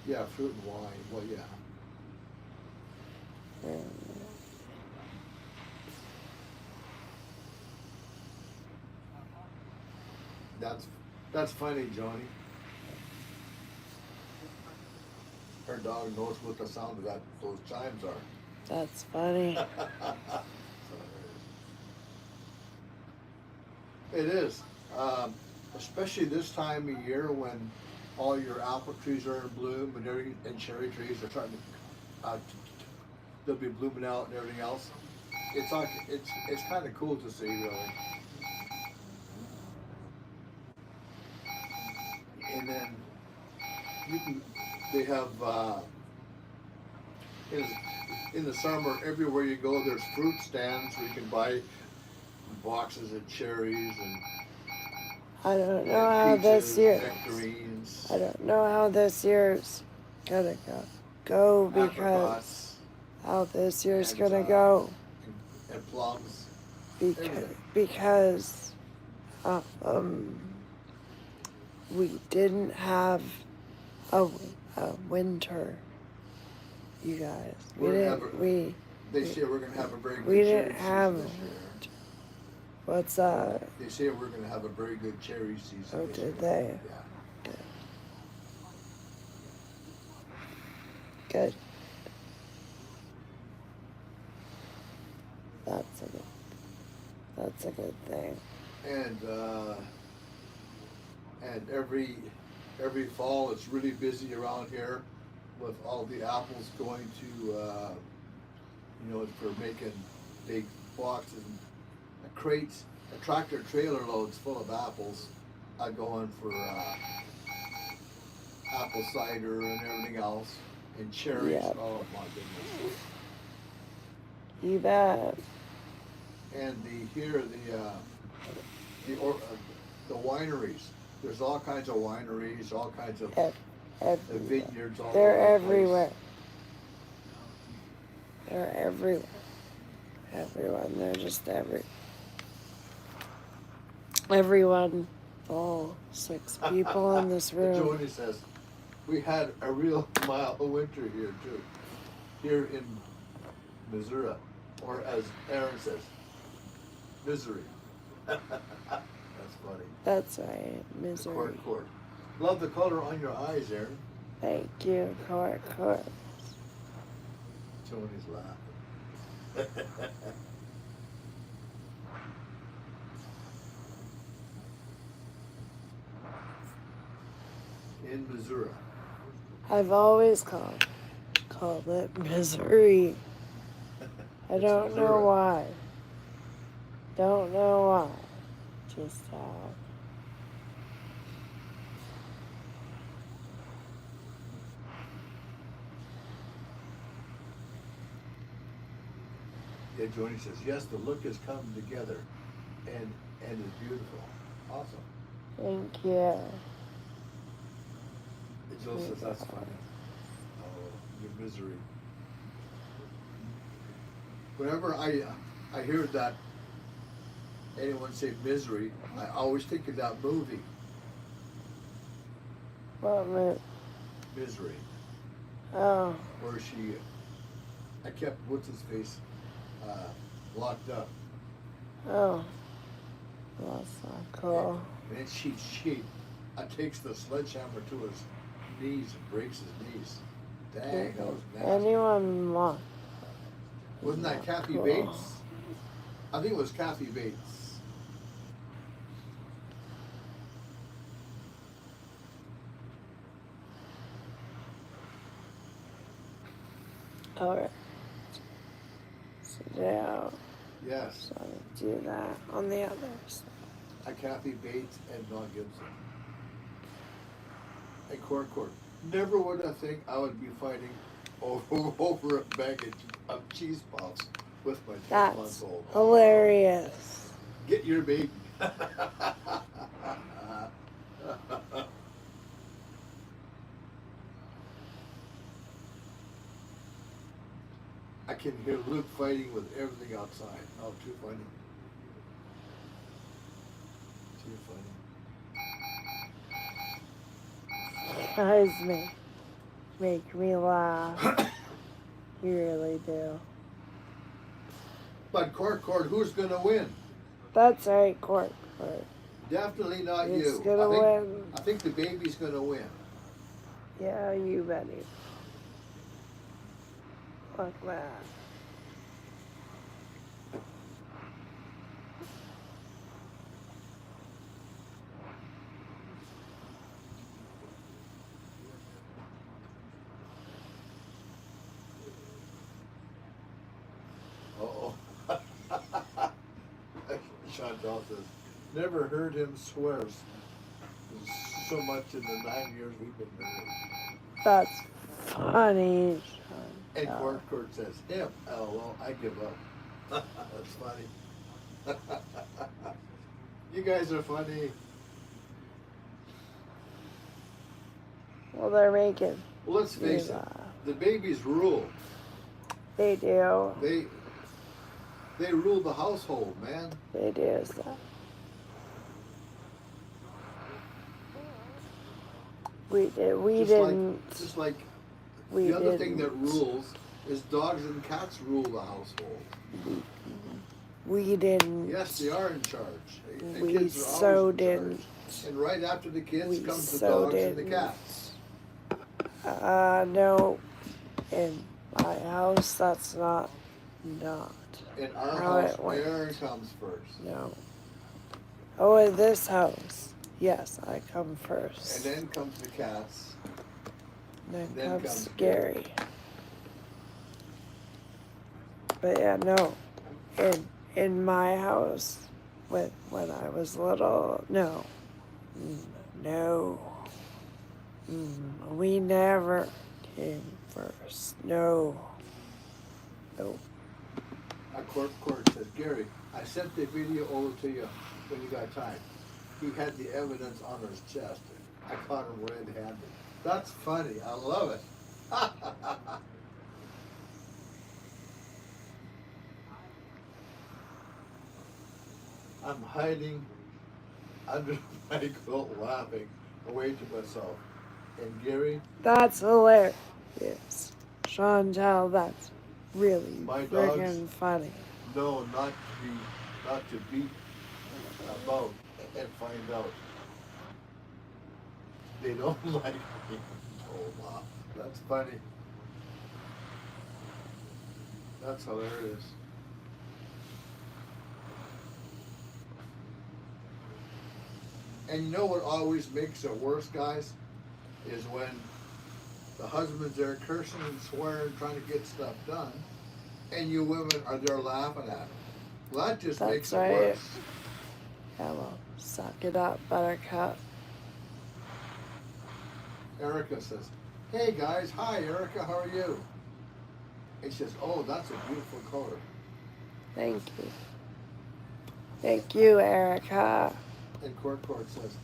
Yeah, fruit and wine. Well, yeah. That's funny, Joni. Her dog knows what the sound of those chimes are. That's funny. It is, especially this time of year when all your apple trees are in bloom and cherry trees are starting to they'll be blooming out and everything else. It's kind of cool to see, really. And then they have in the summer, everywhere you go, there's fruit stands where you can buy boxes of cherries and I don't know how this year. Nectarines. I don't know how this year's gonna go because Apricots, how this year's and, gonna go and plums. because we didn't have a winter, you guys. They say we're gonna have a very good we cherry didn't have season this year. what's They say we're gonna have a very good cherry season. oh this did year. they? Yeah. Good. That's a good thing. And every fall it's really busy around here with all the apples going to for making big boxes and crates, a tractor trailer loads full of apples going for apple cider and everything else, and cherries. Yep. Oh my goodness. You bet. And the wineries. There's all kinds of wineries, all kinds of vineyards all They're over everywhere. They're everywhere. Everyone. They're just everyone. All 6 people in this room. Joni says, we had a real mild winter here too. Here in Missouri. Or as Aaron says, misery. That's funny. That's right, misery. Court. Love the color on your eyes, Aaron. Thank you, Court. Tony's laughing. In Missouri. I've always called it misery. I don't know why. Don't know why. Just how. Yeah, Joni says, yes, the look has come together and is beautiful. Awesome. Thank you. Jill says, that's funny. Oh, your misery. Whenever I hear that anyone say misery, I always think of that movie. What movie? Misery. Oh. Where I kept, what's his face, locked up. Oh. That's not cool. And then she takes the sledgehammer to his knees and breaks his knees. Dang, that was nasty. Anyone want? Wasn't that Kathy cool. Bates? I think it was Kathy Bates. Alright. So now, Yes. so I do that on the other side. Kathy Bates and Mel Gibson. And Court. Never would I think I would be fighting over a bag of cheese puffs with my 10 months That's old. hilarious. Get your baby. I can hear Luke fighting with everything outside. Oh, too funny. Too funny. Guys make me laugh. You really do. But Court, who's gonna win? That's right, Court. Definitely not Who's you. gonna win? I think the baby's gonna win. Yeah, you bet it. Look at that. Uh-oh. Chantal says, never heard him swear so much in the 9 years we've been married. That's funny. And Court says, him. LOL, I give up. That's funny. You guys are funny. Well, they're making. Well, let's face it. The babies rule. They do. They rule the household, man. They do stuff. We didn't. Just like we the other didn't. thing that rules is dogs and cats rule the household. We didn't. Yes, they are in charge. The We kids are so always in didn't. charge. And right after the kids We comes the so dogs and the didn't. cats. No. In my house, that's not. In our how house, it went. Aaron comes first. No. Oh, in this house, yes, I come first. And then comes the cats. Then then comes comes Gary. But yeah, no. In my house, when I was little, no. We never came first. No. Nope. Court says, Gary, I I sent the video over to you when you got time. He had the evidence on his chest. I caught him red-handed. That's funny. I love it. I'm hiding under my quilt laughing away to myself. And Gary, That's hilarious. Chantel, that's really my friggin' dogs funny. know not to beat about and find out. They don't like me. Oh wow, that's funny. That's hilarious. And you know what always makes it worse, guys, is when the husband's there cursing and swearing, trying to get stuff done, and you women are there laughing at him. Well, that just makes That's it right. worse. Yeah, well, suck it up, Buttercup. Erica says, "Hey guys, hi Erica, how are you?" And she says, "Oh, that's a beautiful color." Thank you. Thank you, Erica. And Court says,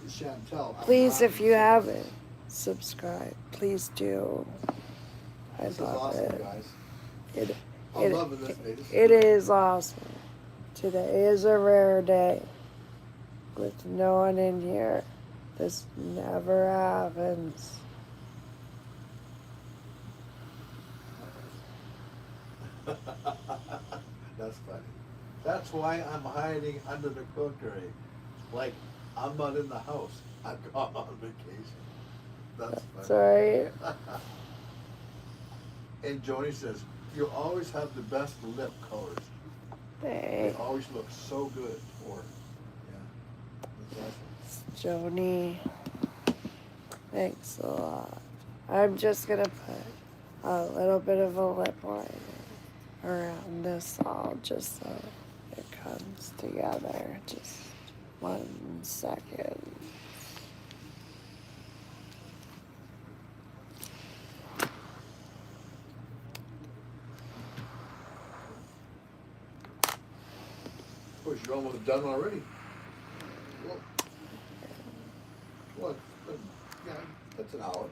"Chantel, I'm Please, laughing if you so much." haven't, subscribe. Please do. I This is love awesome, it. guys. It, I'm loving this day. This it great. is awesome. Today is a rare day with no one in here. This never happens. That's funny. That's why I'm hiding under the cookery. Like, I'm not in the house. I've gone on vacation. That's funny. Sorry. And Joni says, "You always have the best lip colors. They Thanks, always look so good." Or, yeah. That's awesome. Joni. Thanks a lot. I'm just gonna put a little bit of a lip liner around this all just so it comes together. Just 1 second. Of course, you're almost done already. Well, what? Yeah, that's an hour.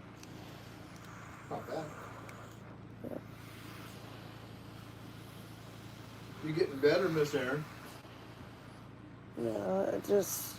Not bad. You getting better, Miss Erin? No, it just.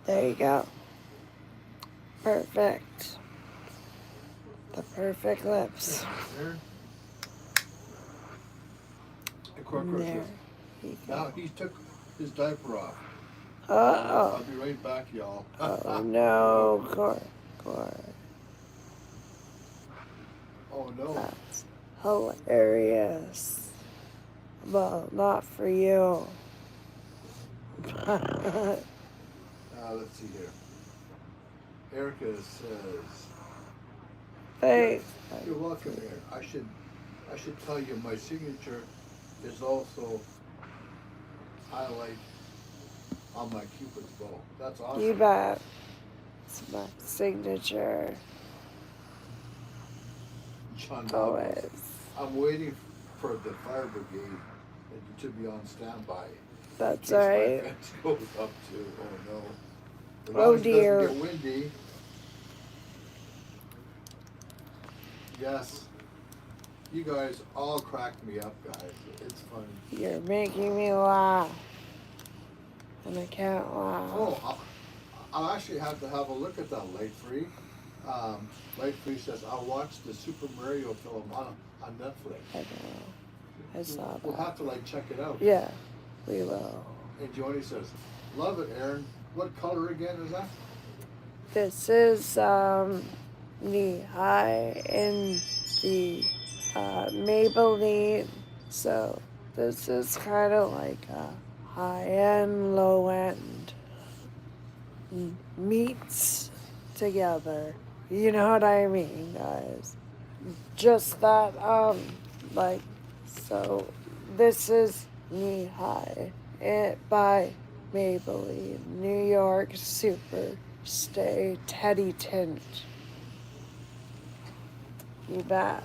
There you go. Perfect. The perfect lips. There. And Cork There says, you now go. he took his diaper off. Uh-oh. I'll be right back, y'all. Oh no, Cor. Oh no. That's hilarious. Well, not for you. Let's see here. Erica says, Thanks. "You're welcome here. I should tell you my signature is also highlight on my Cupid's bow." That's awesome. You bet. It's my signature. John always. I'm waiting for the fire brigade to be on standby. That's In case right. my fence goes up too. Oh no. As Oh long as it dear. doesn't get windy. Yes. You guys all crack me up, guys. It's funny. You're making me laugh. And I can't laugh. Oh, I'll actually have to have a look at that, Light Free. Light Free says, I'll watch the Super Mario film on Netflix. I know. I saw that. We'll have to check it out. Yeah, we will. And Joni says, love it, Aaron. What color again is that? This is knee high in the Mabelline. So this is kind of like a high end, low end meets together. You know what I mean, guys? Just that, so this is knee high. By Maybelline, New York Superstay Teddy Tint. You bet.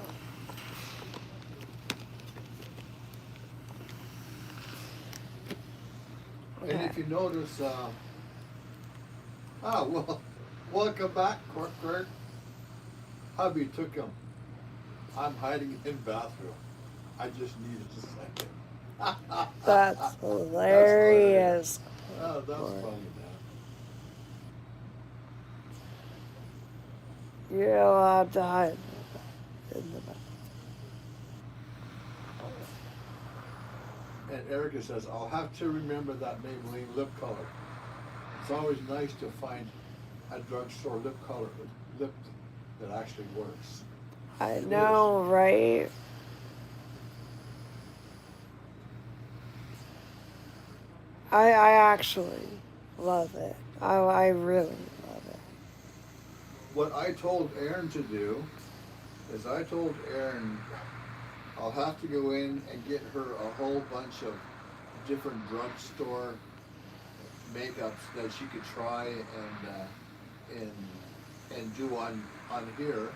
And if you notice, well, welcome back, Kurt. Hubby took him. I'm hiding in bathroom. I just needed a second. That's hilarious. Oh, that's funny, man. You're allowed to hide in the back. And Erica says, I'll have to remember that Maybelline lip color. It's always nice to find a drugstore lip color, lip that actually works. I know, right? I actually love it. I really love it. What I told Aaron to do is I told Aaron I'll have to go in and get her a whole bunch of different drugstore makeups that she could try and do on here,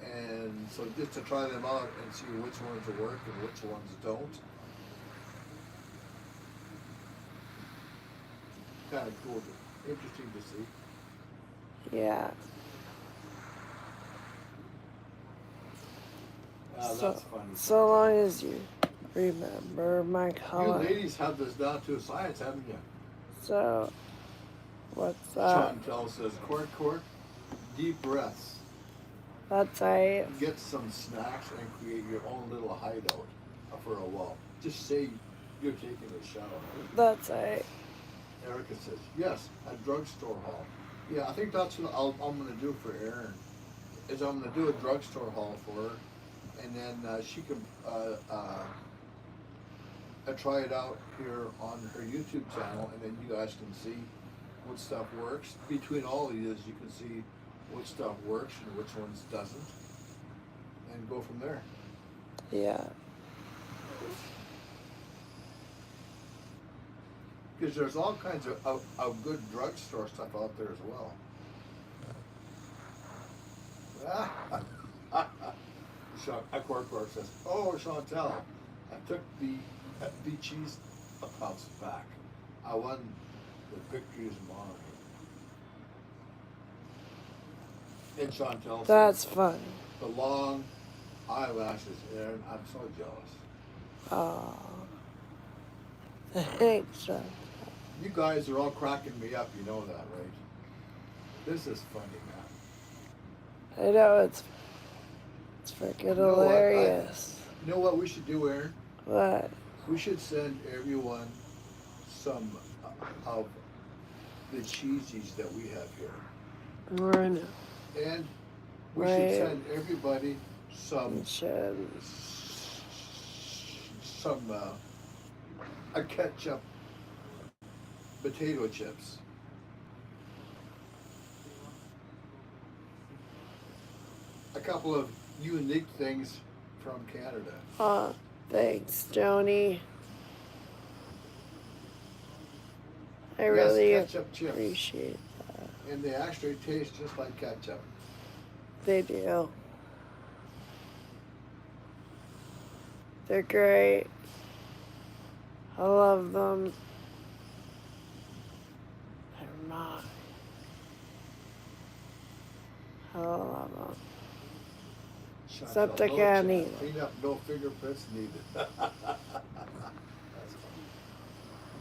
and so just to try them out and see which ones will work and which ones don't. Kind of cool, interesting to see. Yeah. That's funny. So long as you remember my color. You ladies have this down to a science, haven't you? So, what's that? Chantel says, Court, deep breaths. That's right. Get some snacks and create your own little hideout for a while. Just say you're taking a shower. That's right. Erica says, yes, a drugstore haul. Yeah, I think that's what I'm going to do for Erin. Is I'm going to do a drugstore haul for her, and then she can try it out here on her YouTube channel, and then you guys can see what stuff works. Between all of these, you can see what stuff works and which ones doesn't, and go from there. Yeah. Because there's all kinds of good drugstore stuff out there as well. Cork says, oh, Chantel, I took the cheese puffs back. I won the victory is mine. And Chantel says, That's funny. the long eyelashes, Aaron, I'm so jealous. Oh. Thanks, John. You guys are all cracking me up, you know that, right? This is funny, man. I know it's freaking hilarious. You know what we should do, Aaron? What? We should send everyone some of the cheesies that we have here. I know. And we should send everybody some a ketchup potato chips. A couple of unique things from Canada. Thanks, Joni. I really appreciate that. And they actually taste just like ketchup. They do. They're great. I love them. They're not. I love them. Except I can't eat them. Clean up, no fingerprints needed. That's funny.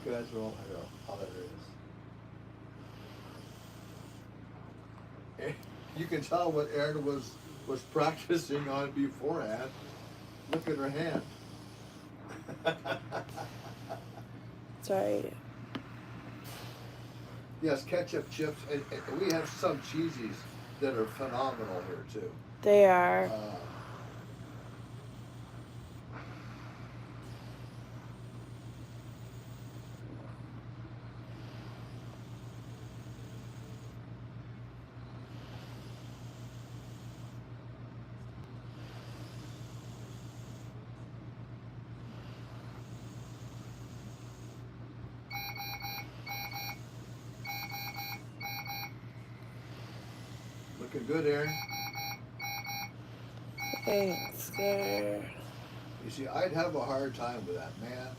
You guys are all hilarious. You can tell what Erin was practicing on beforehand. Look at her hand. Sorry. Yes, ketchup chips, and we have some cheesies that are phenomenal here too. They are. Looking good, Erin. Thanks, there. You see, I'd have a hard time with that, man.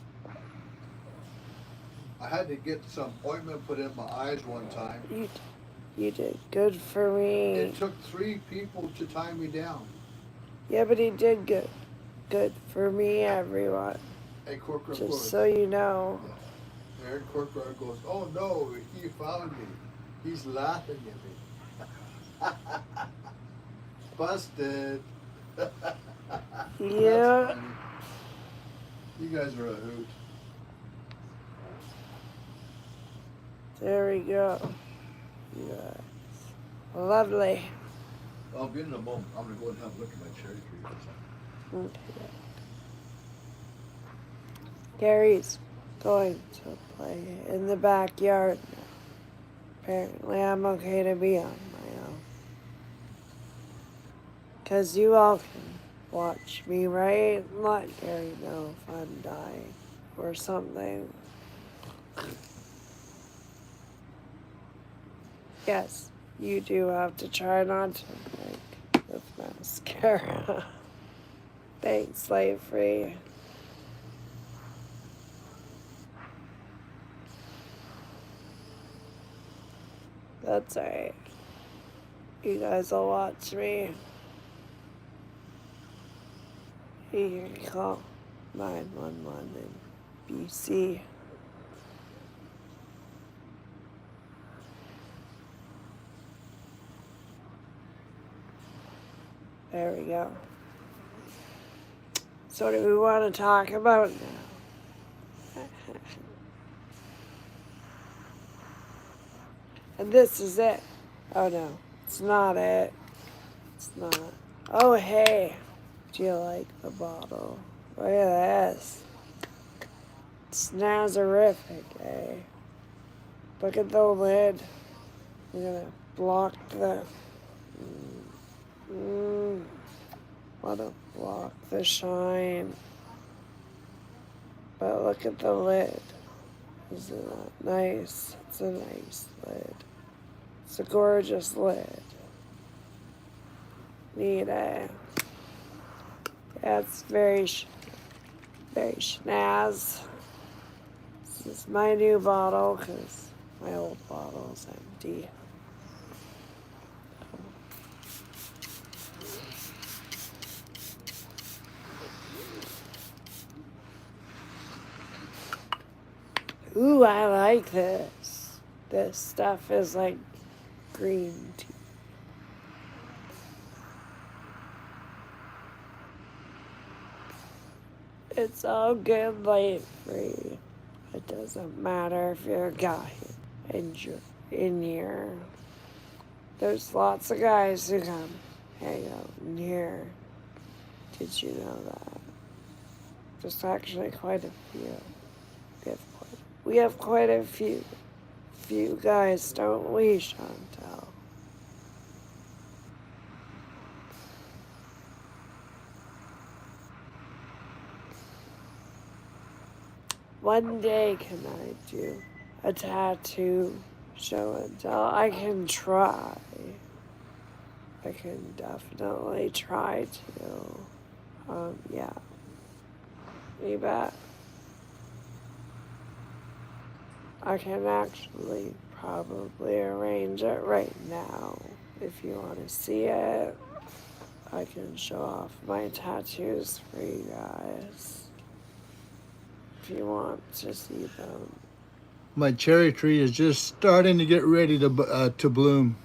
I had to get some ointment put in my eyes one time. You did good for me. It took 3 people to tie me down. Yeah, but he did good. Good for me, everyone. Hey, Corcoran Just goes, so you know. yeah. Aaron Corcoran goes, oh no, he found me. He's laughing at me. Busted. Yeah. You guys are a hoot. There we go. Yeah. Lovely. I'll be in a moment. I'm going to go and have a look at my cherry tree for a second. Okay. Gary's going to play in the backyard now. Apparently I'm okay to be on my own. 'Cause you all can watch me, right? Let Gary know if I'm dying or something. Yes, you do have to try not to make with mascara. Thanks, Slave Free. That's alright. You guys will watch me. You can call 911 in BC. There we go. So what do we want to talk about now? And this is it. Oh no, it's not it. It's not. Oh hey, do you like the bottle? Look at this. Snazzerific, eh? Look at the lid. I'm gonna block the... want to block the shine. But look at the lid. Isn't that nice? It's a nice lid. It's a gorgeous lid. Neat, eh? Yeah, it's very snazz. This is my new bottle because my old bottle's empty. Ooh, I like this. This stuff is like green tea. It's all good light free. It doesn't matter if you're a guy and you're in here. There's lots of guys who come hang out in here. Did you know that? There's actually quite a few. We have quite a few guys, don't we, Chantel? One day can I do a tattoo show and tell? I can try. I can definitely try to. Yeah. You bet. I can actually probably arrange it right now. If you want to see it, I can show off my tattoos for you guys. If you want to see them. My cherry tree is just starting to get ready to bloom.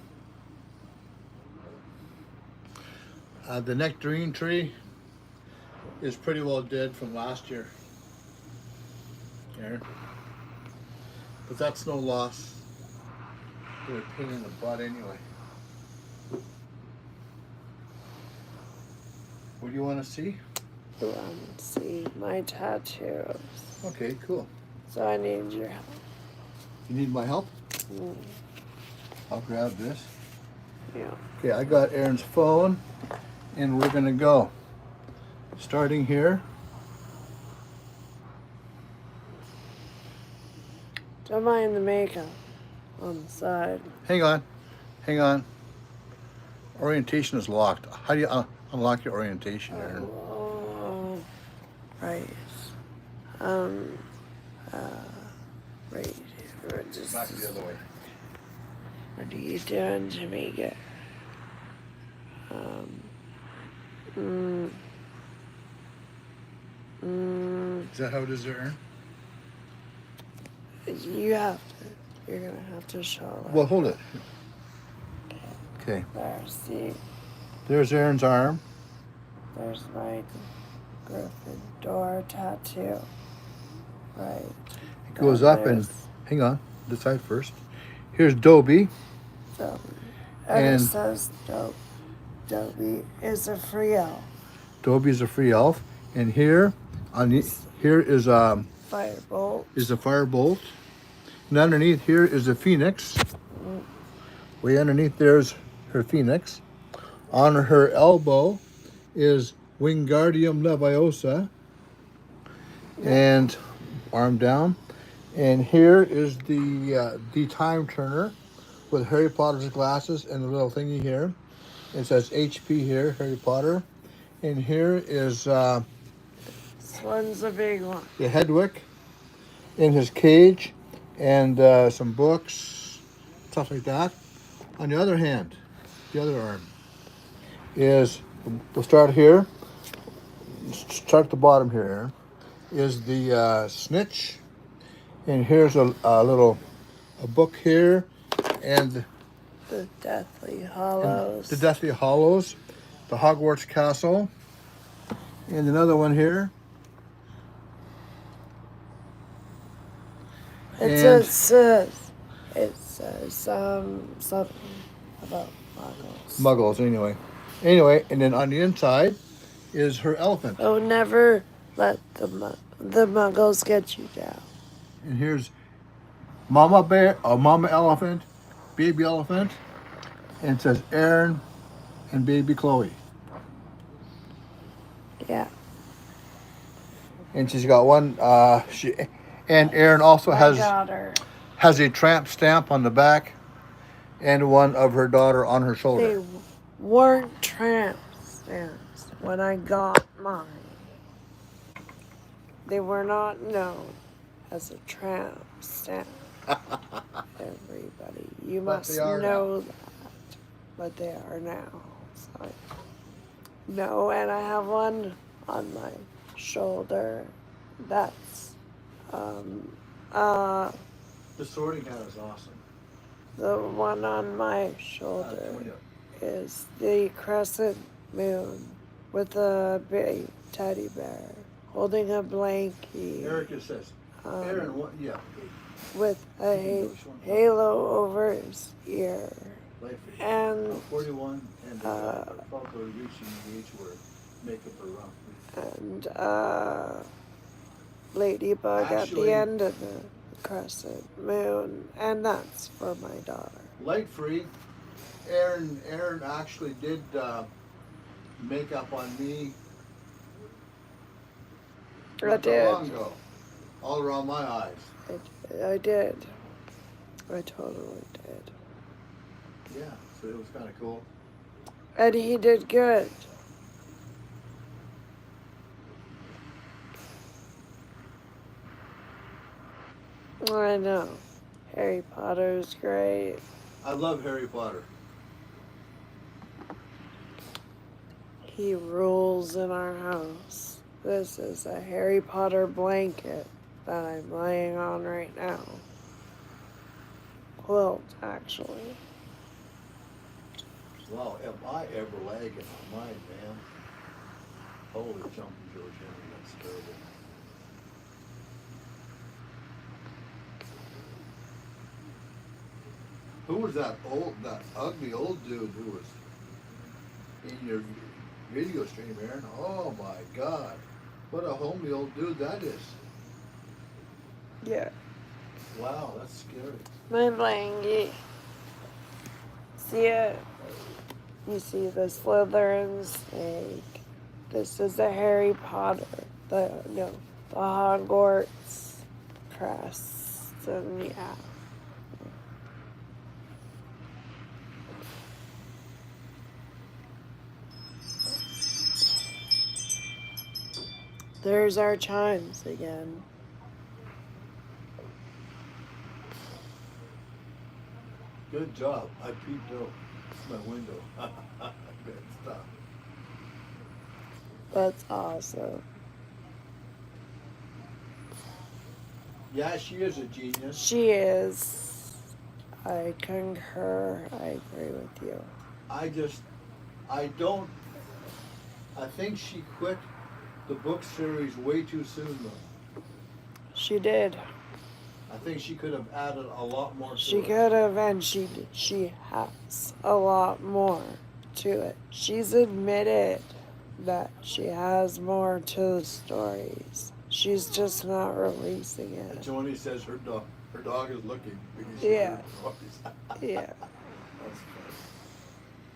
The nectarine tree is pretty well dead from last year. There. But that's no loss. They're a pain in the butt anyway. What do you want to see? You want to see my tattoos. Okay, cool. So I need your help. You need my help? Mm, I'll grab this. yeah. Okay, I got Aaron's phone, and we're gonna go. Starting here. Don't mind the makeup on the side. Hang on. Hang on. Orientation is locked. How do you unlock your orientation, Aaron? Oh, right. Right here. Just, Back the other way. what are you doing to make it? Is that how it is there, Aaron? You have to. You're gonna have to show it. Well, hold it. Okay. There, see? There's Aaron's arm. There's my Gryffindor tattoo. Right. It goes up and, hang on, this side first. Here's Dobie. So, And- it says Dobie is a free elf. Dobie's a free elf. And here, here is a Firebolt. firebolt. And underneath here is a phoenix. Way underneath there's her phoenix. On her elbow is Wingardium Leviosa. And arm down. And here is the time turner with Harry Potter's glasses and the little thingy here. It says HP here, Harry Potter. And here is This one's a big one. the Hedwig in his cage and some books, stuff like that. On the other hand, the other arm is, we'll start here, start at the bottom here, is the snitch. And here's a book here, and The Deathly Hollows. the Deathly Hollows, the Hogwarts Castle, and another one here. It And- says something about muggles. Muggles, anyway. Anyway, and then on the inside is her elephant. Oh, never let the muggles get you down. And here's Mama Bear, or Mama Elephant, Baby Elephant, and it says Aaron and Baby Chloe. Yeah. And she's got one. And Aaron also My has daughter. a tramp stamp on the back, and one of her daughter on her shoulder. They weren't tramp stamps when I got mine. They were not known as a tramp stamp. Everybody, you But must they are know that. But they are now. So, no, and I have one on my shoulder. That's The sorting hat is awesome. the one on my shoulder is the crescent moon with a big teddy bear holding a blankie Erica says, Aaron, what? Yeah. with a halo over his ear. And 41 and felt we're reaching the age where makeup are rough. and ladybug at Actually- the end of the crescent moon, and that's for my daughter. Light free. Aaron actually did makeup on me I not that did. long ago, all around my eyes. I did. I totally did. Yeah, so it was kind of cool. And he did good. I know. Harry Potter's great. I love Harry Potter. He rules in our house. This is a Harry Potter blanket that I'm laying on right now. Quilt, actually. Wow, am I ever lagging on mine, man? Holy jumping George Henry, that's terrible. Who was that ugly old dude who was in your video stream, Aaron? Oh my God. What a homely old dude that is. Yeah. Wow, that's scary. My blankie. See it? You see the Slytherin snake. This is a Harry Potter. The Hogwarts crest. And yeah. There's our chimes again. Good job. I peeked out my window. Good stuff. That's awesome. Yeah, she is a genius. She is. I concur. I agree with you. I think she quit the book series way too soon though. She did. I think she could have added a lot more to She it. could have, and she has a lot more to it. She's admitted that she has more to the stories. She's just not releasing And it. Joni says her dog is looking because she Yeah. heard the noise. Yeah. That's funny.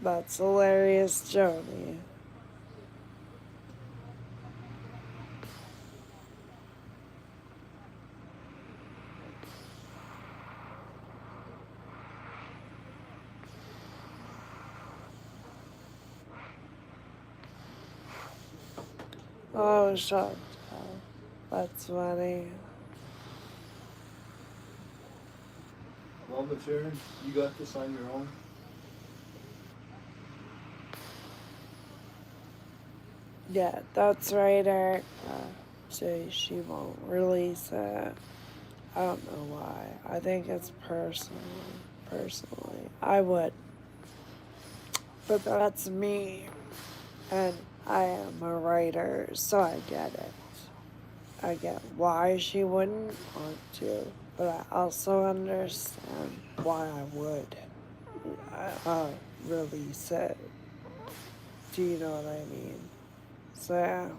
That's hilarious, Joni. Oh, shut up. That's funny. Well, Miss Erin, you got this on your own? Yeah, that's right, Eric. So she won't release it. I don't know why. I think it's personally. I would. But that's me. And I am a writer, so I get it. I get why she wouldn't want to, but I also understand why I would release it. Do you know what I mean? So, yeah.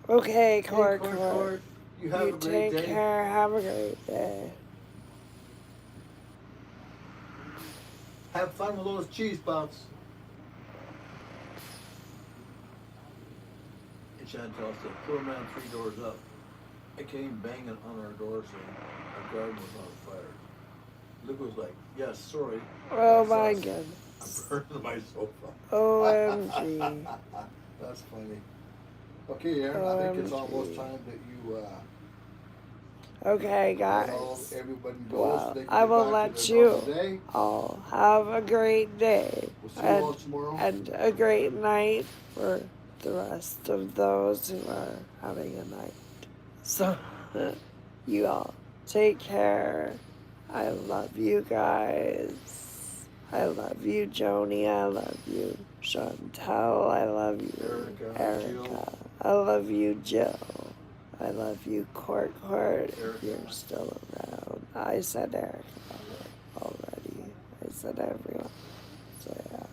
Okay, Court. You have a great take day. care. Have a great day. Have fun with those cheese puffs. And Chantel said, poor man 3 doors up. I came banging on our door saying our garden was on fire. Luke was like, yes, sorry. Oh That's my us. goodness. I burned my sofa. OMG. That's funny. Okay, Aaron, I think it's almost time that you Okay, let guys. everybody go Well, so they can I get will back to let their normal you day. all have a great day. We'll see you all tomorrow. And a great night for the rest of those who are having a night. So, you all take care. I love you guys. I love you, Joni. I love you, Chantel. I love you, Erica. Jill. I love you, Jill. I love you, Court. If Erica. you're still around. I said Erica already. I said everyone. So, yeah.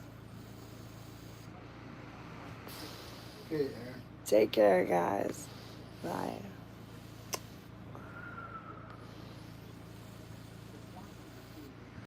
Okay, Aaron. Take care, guys. Bye.